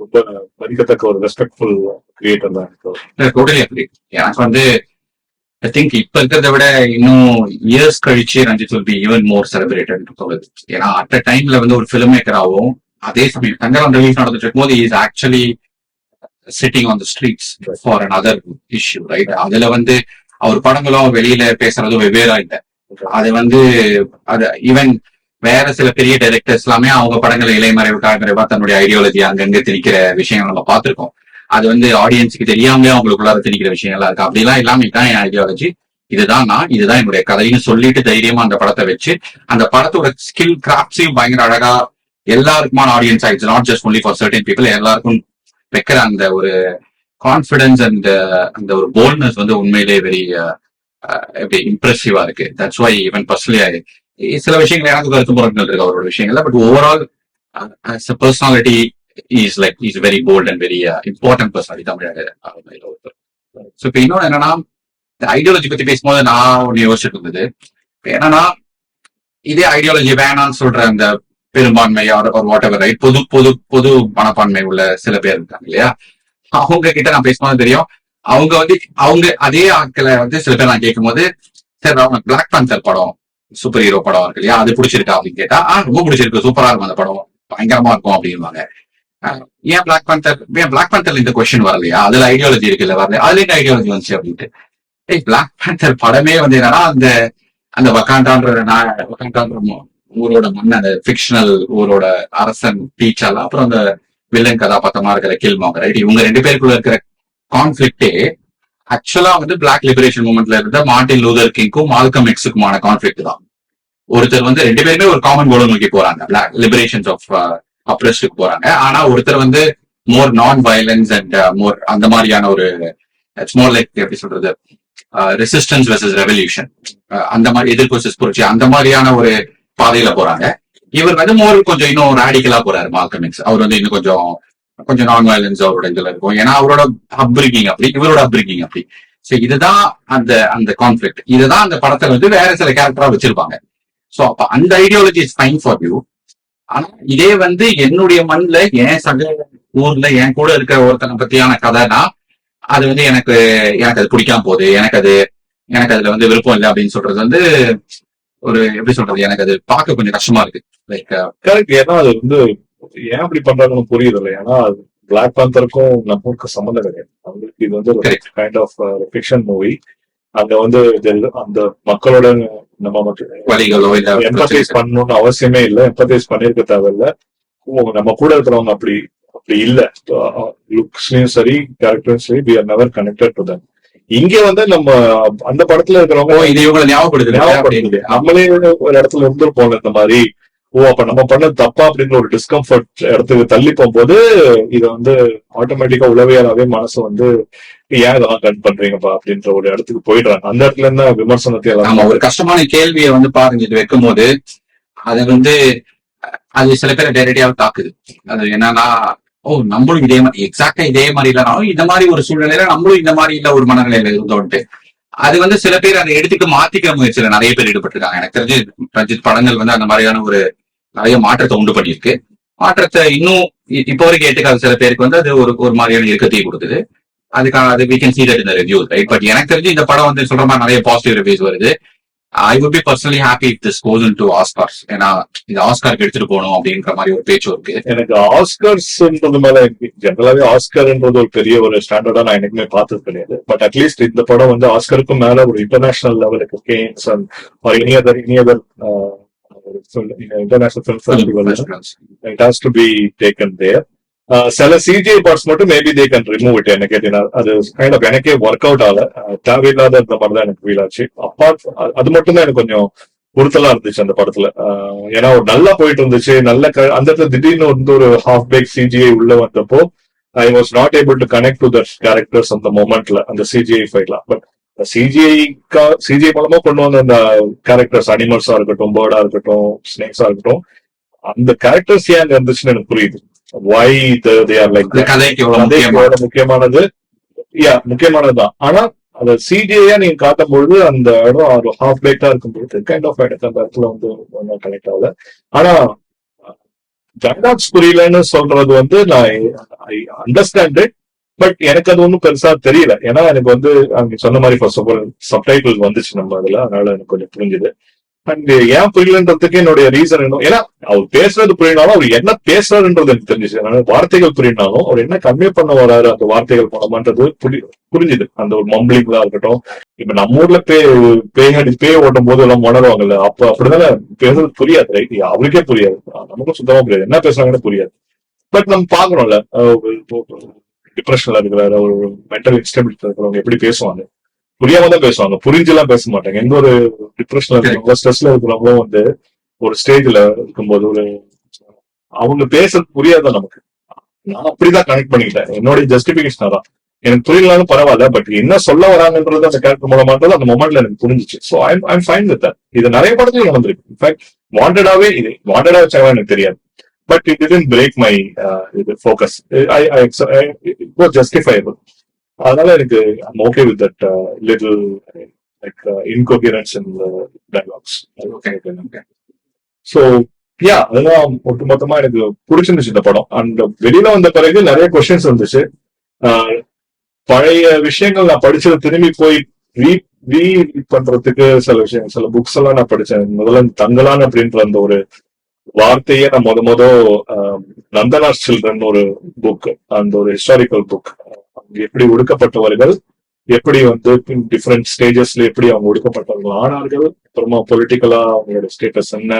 ரொம்ப மதிக்கத்தக்க ஒரு ரெஸ்பெக்ட்ஃபுல் கிரியேட்டர் தான் எனக்கு. எனக்கு வந்து ஐ திங்க் இப்ப இருக்கிறத விட இன்னும் இயர்ஸ் கழிச்சு Ranjith will be even more celebrated தோணுது. ஏன்னா அட் அ டைம்ல வந்து ஒரு ஃபிலிம் மேக்கராகவும், அதே சமயம் தங்கரம் ரிலீஸ் நடந்துட்டு இருக்கும்போது is actually sitting on the streets for an other issue, right? அதுல வந்து அவர் படங்களும் வெளியில பேசுறதும் வெவ்வேறா இல்லை. அது வந்து அது ஈவன் வேற சில பெரிய டைரக்டர்ஸ் எல்லாமே அவங்க படங்களை இலைமறைவு காய்மறைவா தன்னுடைய ஐடியாலஜி அங்கங்க திணிக்கிற விஷயங்கள் நம்ம பார்த்திருக்கோம். அது வந்து ஆடியன்ஸுக்கு தெரியாமலே அவங்களுக்குள்ளார திணிக்கிற விஷயங்களா இருக்கு. அப்படிலாம் இல்லாம தான் என் ஐடியாலஜி, இதுதான் நான், இதுதான் என்னுடைய கதைன்னு சொல்லிட்டு தைரியமா அந்த படத்தை வச்சு அந்த படத்தோட ஸ்கில் கிராஃப்ட்ஸையும் பயங்கர அழகா எல்லாருக்குமான ஆடியன்ஸ் ஆயிடுச்சு, not just only for certain people, எல்லாருக்கும் வைக்கிற அந்த ஒரு கான்பிடன்ஸ் அண்ட் அந்த ஒரு போல்ட்னஸ் வந்து உண்மையிலே வெரி இம்ப்ரெசிவா இருக்கு. தட்ஸ் வை ஈவன் பர்சனலி சில விஷயங்கள் எனக்கு கருத்து முரண்கள் இருக்கு அவரோட விஷயங்கள்ல. But overall as a personality he's very bold and very important personality தமிழக. ஸோ இப்போ இன்னொன்று என்னன்னா, இந்த ஐடியாலஜி பத்தி பேசும்போது நான் ஒன்று யோசிச்சுட்டு இருந்தது என்னன்னா, இதே ஐடியாலஜி வேணாம்னு சொல்ற அந்த பெரும்பான்மை ஒரு வாட் எவர், ரைட், பொது பொது பொது மனப்பான்மை உள்ள சில பேர் இருக்காங்க இல்லையா, அவங்க கிட்ட நான் பேசும்போது தெரியும், அவங்க அதே ஆட்களை வந்து சில பேர் நான் கேட்கும் போது, சரி அவங்க பிளாக் பேந்தர் படம் சூப்பர் ஹீரோ படம் இருக்கு இல்லையா, அது பிடிச்சிருக்கா அப்படின்னு கேட்டா, ரொம்ப பிடிச்சிருக்கு, சூப்பரா இருக்கும் அந்த படம், பயங்கரமா இருக்கும் அப்படின்வாங்க. ஏன் பிளாக் பேந்தர் இந்த கொஸ்டின் வரலையா, அதுல ஐடியாலஜி இருக்குல்ல, வரல, அதுல என்ன ஐடியாலஜி வந்துச்சு அப்படின்ட்டு. பிளாக் பேந்தர் படமே வந்து என்னன்னா, அந்த வக்காண்டான்ற ஊரோட மண், அந்த பிக்ஷனல் ஊரோட அரசன் டீச்சர், அப்புறம் அந்த வில்லன் கதாபாத்திரமா இருக்கிற கில்மாங்க, ரைட், இவங்க ரெண்டு பேருக்குள்ள இருக்கிற கான்ஃபிளிக்டே ஆக்சுவலா வந்து பிளாக் லிபரேஷன் மூவ்மெண்ட்ல இருந்த மார்ட்டின் லூதர் கிங்க்கும் மால்கம் எக்ஸுக்குமான கான்ஃபிளிக்ட் தான். ஒருத்தர் வந்து 2 பேருமே ஒரு காமன் கோலை நோக்கி போறாங்க, லிபரேஷன்ஸ் ஆஃப் அப்ரெஸ்டுக்கு போறாங்க. ஆனா ஒருத்தர் வந்து மோர் நான் வயலன்ஸ் அண்ட் மோர் அந்த மாதிரியான ஒரு இட்ஸ் மோர் லைக் எப்படி சொல்றது ரெசிஸ்டன்ஸ் வெர்சஸ் ரெவல்யூஷன், அந்த மாதிரி எதிர்ப்பு வெர்சஸ் புரட்சி அந்த மாதிரியான ஒரு பாதையில போறாங்க. இவர் வந்து மோர் கொஞ்சம் இன்னும் ராடிக்கலா போறாரு மால்கம் எக்ஸ். அவர் வந்து இன்னும் கொஞ்சம் நான் வயலன்ஸ் அவரோட இதுல இருக்கும். ஏன்னா அவரோட அப்ரிங்கிங் அப்படி, இவரோட அப்ரிங்கிங் அப்படி. சோ இதுதான் அந்த கான்ஃபிளிக்ட். இதுதான் அந்த படத்தை வந்து வேற சில கேரக்டரா வச்சிருப்பாங்க. சோ அப்ப அந்த ideology is fine for you. ஆனா இதே வந்து என்னுடைய மண்ல என் சக ஊர்ல என் கூட இருக்கிற ஒருத்தனை பத்தியான கதைனா அது வந்து எனக்கு அது பிடிக்காம போகுது, எனக்கு அதுல வந்து விருப்பம் இல்லை அப்படின்னு சொல்றது வந்து ஒரு எப்படி சொல்றது, எனக்கு அது பார்க்க கொஞ்சம் கஷ்டமா இருக்கு. Like correct. ஏன்னா அது வந்து ஏன் அப்படி பண்றாங்கன்னு புரியுது இல்லை. ஏன்னா பிளாக் பேந்தருக்கும் நம்மளுக்கு சம்மந்தம் கிடையாது. அவங்களுக்கு இது வந்து கைண்ட் ஆஃப் ஃபிக்ஷன் மூவி. அங்க வந்து அந்த மக்களோட நம்ம வழிகளோ இல்ல எம்பத்தைஸ் பண்ணணும்னு அவசியமே இல்லை, எம்பத்தைஸ் பண்ணிருக்க தேவையில்ல. நம்ம கூட இருக்கிறவங்க அப்படி இல்ல, லுக்ஸ்லயும் சரி கேரக்டரும் சரி, we are never connected to them. இங்க வந்து நம்ம அந்த படத்துல இருக்கிறவங்க இது இவங்களை ஞாபகப்படுத்துது. நம்மளே ஒரு இடத்துல இருந்திருப்போம் இந்த மாதிரி, அப்ப நம்ம பண்ணது தப்பா அப்படின்ற ஒரு டிஸ்கம்ஃபர்ட் இடத்துக்கு தள்ளி போகும்போது இதை வந்து ஆட்டோமேட்டிக்கா உளவியலாவே மனசு வந்து ஏன் இதெல்லாம் கன் பண்றீங்கப்பா அப்படின்ற ஒரு இடத்துக்கு போயிடுறாங்க. அந்த இடத்துல இருந்தா விமர்சனத்தை நம்ம ஒரு கஷ்டமான கேள்வியை வந்து பாருங்க, இது வைக்கும் போது அது வந்து அது சில பேரை டைரக்டாவே தாக்குது. அது என்னன்னா, நம்மளும் இதே மாதிரி எக்ஸாக்டா இதே மாதிரி இல்லைனாலும் இந்த மாதிரி ஒரு சூழ்நிலையில நம்மளும் இந்த மாதிரி இல்ல ஒரு மனநிலையில இருந்தோன்ட்டு அது வந்து சில பேர் அதை எடுத்துக்க மாத்திக்கிற முயற்சியில நிறைய பேர் ஈடுபட்டிருக்காங்க. எனக்கு தெரிஞ்சு ரஞ்சித் படங்கள் வந்து அந்த மாதிரியான ஒரு நிறைய மாற்றத்தை உண்டு பண்ணியிருக்கு. மாற்றத்தை இன்னும் இப்போ வரைக்கும் ஏற்றுக்காத சில பேருக்கு வந்து அது ஒரு மாதிரியான இறுக்கத்தையும் கொடுக்குது. அதுக்கான அது we can see that in the reviews, right? But எனக்கு தெரிஞ்சு இந்த படம் வந்து சொல்ற மாதிரி நிறைய பாசிட்டிவ் ரிவ்யூஸ் வருது. I would be personally happy if this goes into Oscars. ஏன்னா இது ஆஸ்காருக்கு எடுத்துட்டு போகணும் அப்படின்ற மாதிரி ஒரு பேச்சு இருக்கு. எனக்கு ஆஸ்கர்ஸ்ன்றது மேல ஜெனரலாவே ஆஸ்கர்ன்றது ஒரு பெரிய ஒரு ஸ்டாண்டர்டா நான் எனக்குமே பார்த்தது கிடையாது. பட் அட்லீஸ்ட் இந்த படம் வந்து ஆஸ்கருக்கும் மேல ஒரு இன்டர்நேஷனல் லெவலுக்கு Cannes or any other international film festival, it has to be taken there. சில சிஜிஐ பார்ட்ஸ் மட்டும் maybe they can remove it. எனக்கு கேட்டீங்கன்னா அது கைண்ட் ஆஃப் எனக்கே ஒர்க் அவுட் ஆகல, தேவையில்லாத இந்த மாதிரி தான் எனக்கு ஃபீல் ஆச்சு. அப்பார்ட் அது மட்டும் தான் எனக்கு கொஞ்சம் பொருத்தலா இருந்துச்சு அந்த படத்துல. ஏன்னா ஒரு நல்லா போயிட்டு இருந்துச்சு, நல்ல அந்த இடத்துல திடீர்னு வந்து ஒரு ஹாஃப் பேக் சிஜிஐ உள்ள வந்தப்போ I was not able to connect to that characters அந்த மொமெண்ட்ல, அந்த சிஜிஐ ஃபைட்லாம். பட் சிஜிஐ மூலமா கொண்டு வந்த அந்த கேரக்டர்ஸ், அனிமல்ஸா இருக்கட்டும், பேர்டா இருக்கட்டும், ஸ்னேக்ஸா இருக்கட்டும், அந்த கேரக்டர்ஸ் ஏன் அங்க இருந்துச்சுன்னு எனக்கு புரியுது. why they are like that. முக்கியமானதுதான். ஆனா அத சிஜிஐயா நீங்க காட்டும்பொழுது அந்த இடம் ஒரு ஹாஃப் பேக்கா இருக்கும்போது கைண்ட் ஆஃப் எனக்கு அந்த இடத்துல வந்து கனெக்ட் ஆகல. ஆனா டைலாக்ஸ் புரியலன்னு சொல்றது வந்து நான் ஐ அண்டர்ஸ்டாண்ட் இட், பட் எனக்கு அது ஒன்றும் பெருசா தெரியல. ஏன்னா எனக்கு வந்து அங்க சொன்ன மாதிரி ஃபர்ஸ்ட் ஆஃப் ஆல் சப்டைட்டில் வந்துச்சு நம்ம அதுல, அதனால எனக்கு கொஞ்சம் புரிஞ்சுது. அண்ட் ஏன் புரியலன்றதுக்கு என்னுடைய ரீசன் என்ன, ஏன்னா அவர் பேசுறது புரியனாலும் அவர் என்ன பேசுறாருன்றது எனக்கு தெரிஞ்சிச்சு. வார்த்தைகள் புரியனாலும் அவர் என்ன கன்வே பண்ண வராரு அந்த வார்த்தைகள் மூலமான்றது புரிஞ்சுது. அந்த ஒரு மம்பிளிங்களா இருக்கட்டும், இப்ப நம்ம ஊர்ல பேய் ஓட்டும் போது எல்லாம் உணர்வாங்கல்ல, அப்ப அப்படிதானே பேசுறது புரியாது, ரைட்? அவருக்கே புரியாது, நமக்கும் சுத்தமா புரியாது, என்ன பேசுறாங்கன்னு புரியாது. பட் நம்ம பாக்குறோம்ல, டிப்ரெஷன்ல இருக்கிற ஒரு மென்டல் இன்ஸ்டெபிலிட்டி இருக்கிறவங்க எப்படி பேசுவாங்க, புரியாம தான் பேசுவாங்க, புரிஞ்செல்லாம் பேச மாட்டாங்க. எந்த ஒரு டிப்ரெஷன்ல இருக்கிறவங்க, ஸ்ட்ரெஸ்ல இருக்கிறவங்களும் வந்து ஒரு ஸ்டேஜ்ல இருக்கும்போது ஒரு அவங்க பேசுறது புரியாதான் நமக்கு. நான் அப்படிதான் கனெக்ட் பண்ணிக்கிட்டேன், என்னோட ஜஸ்டிபிகேஷன் தான். எனக்கு புரியலாலும் பரவாயில்ல, பட் என்ன சொல்ல வராங்கன்றது அந்த கேரக்டர் மூலமான்றது அந்த மொமெண்ட்ல எனக்கு புரிஞ்சிச்சு. So I'm fine with that. இது நிறைய படத்துல நடந்திருக்கு. இன்ஃபேக்ட் வாண்டடாவே வச்சா எனக்கு தெரியாது, but it didn't break my focus. It was justifiable. அதனால எனக்கு I'm okay with that little like incoherence in the dialogues. Okay. So yeah, அதெல்லாம் ஒட்டுமொத்தமா எனக்கு பிடிச்சிருந்துச்சு இந்த படம். அண்ட் வெளியில வந்த பிறகு நிறைய கொஸ்டின்ஸ் வந்துச்சு. பழைய விஷயங்கள் நான் படிச்சது திரும்பி போய் ரீட் பண்றதுக்கு சில விஷயங்கள், சில புக்ஸ் எல்லாம் நான் படிச்சேன். முதல்ல தங்கலான் அப்படின்ற அந்த ஒரு வார்த்தையே நான் நந்தனார் சில்ட்ரன் ஒரு புக், அந்த ஒரு ஹிஸ்டாரிக்கல் புக். எப்படி ஒடுக்கப்பட்டவர்கள் எப்படி வந்து டிஃப்ரெண்ட் ஸ்டேஜஸ்ல எப்படி அவங்க ஒடுக்கப்பட்டவர்கள் ஆனார்கள், அப்புறமா பொலிட்டிக்கலா அவங்களோட ஸ்டேட்டஸ் என்ன,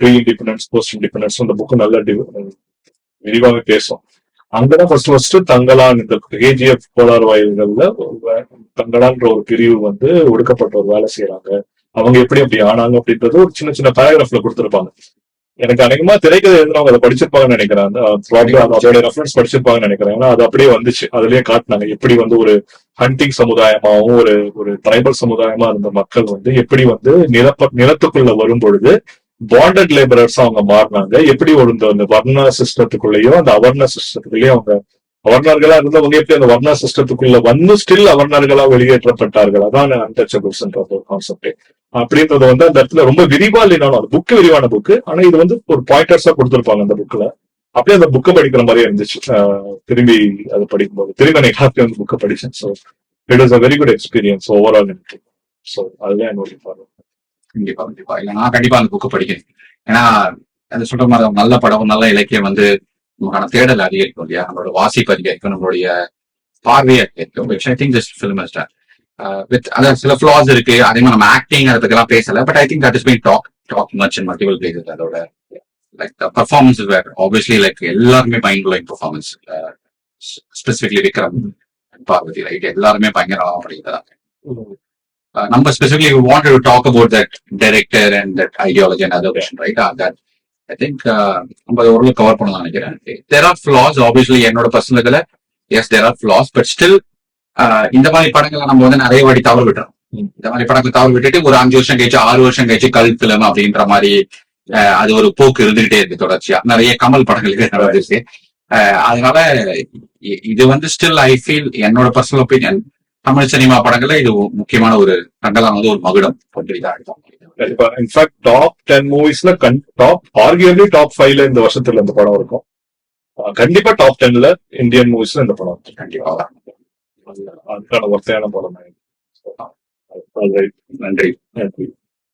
ப்ரீ இண்டிபெண்டன்ஸ், போஸ்ட் இண்டிபெண்டன்ஸ், அந்த புக்கு நல்ல விரிவாக பேசும். அங்கதான் ஃபர்ஸ்ட் தங்கலான், இந்த கேஜிஎஃப் கோளார் வாயில்கள்ல தங்கலான்ற ஒரு பிரிவு வந்து ஒடுக்கப்பட்ட ஒரு வேலை செய்யறாங்க அவங்க எப்படி அப்படி ஆனாங்க அப்படின்றது ஒரு சின்ன சின்ன பேராகிராஃப்ல கொடுத்திருப்பாங்க. எனக்கு அநேகமா திரைக்கதை எழுதுனவங்க அதை படிச்சிருப்பாங்கன்னு நினைக்கிறேன். அதோட ரெஃபரன்ஸ் படிச்சிருப்பாங்கன்னு நினைக்கிறேன். ஏன்னா அது அப்படியே வந்துச்சு, அதுலயே காட்டினாங்க எப்படி வந்து ஒரு ஹண்டிங் சமுதாயமாவும் ஒரு ஒரு ட்ரைபல் சமுதாயமா இருந்த மக்கள் வந்து எப்படி வந்து நிலத்துக்குள்ள வரும் பொழுது பாண்டட் லேபரர்ஸ் அவங்க மாறினாங்க, எப்படி ஒரு அந்த வர்ண சிஸ்டத்துக்குள்ளேயோ அந்த அவர்ண சிஸ்டத்துக்குள்ளேயோ அவங்க அவர்ணர்களா இருந்தவங்க எப்படி அந்த வர்ண சிஸ்டத்துக்குள்ள வந்து ஸ்டில் அவர்ணர்களா வெளியேற்றப்பட்டார்கள். அதான் அன்டச்சபிள்ஸ் ஒரு கான்செப்ட். அப்படின்றது வந்து அந்த இடத்துல ரொம்ப விரிவா இல்லைனாலும் அது புக்கு விரிவான புக்கு, ஆனா இது வந்து ஒரு பாயிண்டர்ஸா கொடுத்திருப்பாங்க அந்த புக்ல. அப்படியே அந்த புக்கை படிக்கிற மாதிரியே இருந்துச்சு. திரும்பி அதை படிக்கும்போது திரும்பி எனக்கு ஹாப்பி வந்து புக்கை படிச்சேன். So it is a very good experience overall எனக்கு. ஸோ அதுதான் என்னுடைய பார்வை. கண்டிப்பா கண்டிப்பா இல்ல நான் கண்டிப்பா அந்த புக்கை படிக்கிறேன். ஏன்னா அது சொல்ற மாதிரி நல்ல படம் நல்ல இலக்கியம் வந்து நமக்கான தேடல் அதிகரிக்கும் இல்லையா, நம்மளோட வாசிப்பு அதிகரிக்கும், நம்மளுடைய பார்வையை அதிகரிக்கும். I think this film is done with அதாவது சில ஃபிளாஸ் இருக்கு, அதே மாதிரி நம்ம ஆக்டிங் அதை பத்தி பேசல, but I think that is been talk much in multiple places. அதோட like performance where obviously like எல்லாருமே mind blowing performance, specifically Vikram Parvathy right எல்லாருமே பயங்கரம் அப்படிங்கிறாங்க. நம்ம specifically we wanted to talk about that director and that ideology and other vision, right? That I think நம்ம ஓரளவு cover பண்ணலாம் நினைக்கிறேன். There are flaws obviously என்னோட பர்சனல்ல, yes there are flaws, but still இந்த மாதிரி படங்களை நம்ம வந்து நிறைய வாட்டி தவறு விட்டுறோம். இந்த மாதிரி படங்களை தவறு விட்டுட்டு ஒரு 5 வருஷம் கழிச்சு 6 வருஷம் கழிச்சு கல்ட் பிலிம் அப்படின்ற மாதிரி அது ஒரு போக்கு இருந்துகிட்டே இருக்கு தொடர்ச்சியா. நிறைய கமல் படங்களுக்கு நடந்துச்சு. அதனால இது வந்து ஸ்டில் ஐ ஃபீல் என்னோட பர்சனல் ஒப்பீனியன் தமிழ் சினிமா படங்கள்ல இது முக்கியமான ஒரு தங்கலானது ஒரு மகுடம் அப்படிதான். இன்ஃபேக்ட் டாப் 10 மூவிஸ்ல ஆர்கியூபிளி டாப் 5ல இந்த வருஷத்துல இந்த படம் இருக்கும். கண்டிப்பா டாப் 10ல இந்தியன் மூவிஸ்ல இந்த படம் கண்டிப்பா அதுக்கான ஒர்த்தையான படம். நன்றி. நன்றி.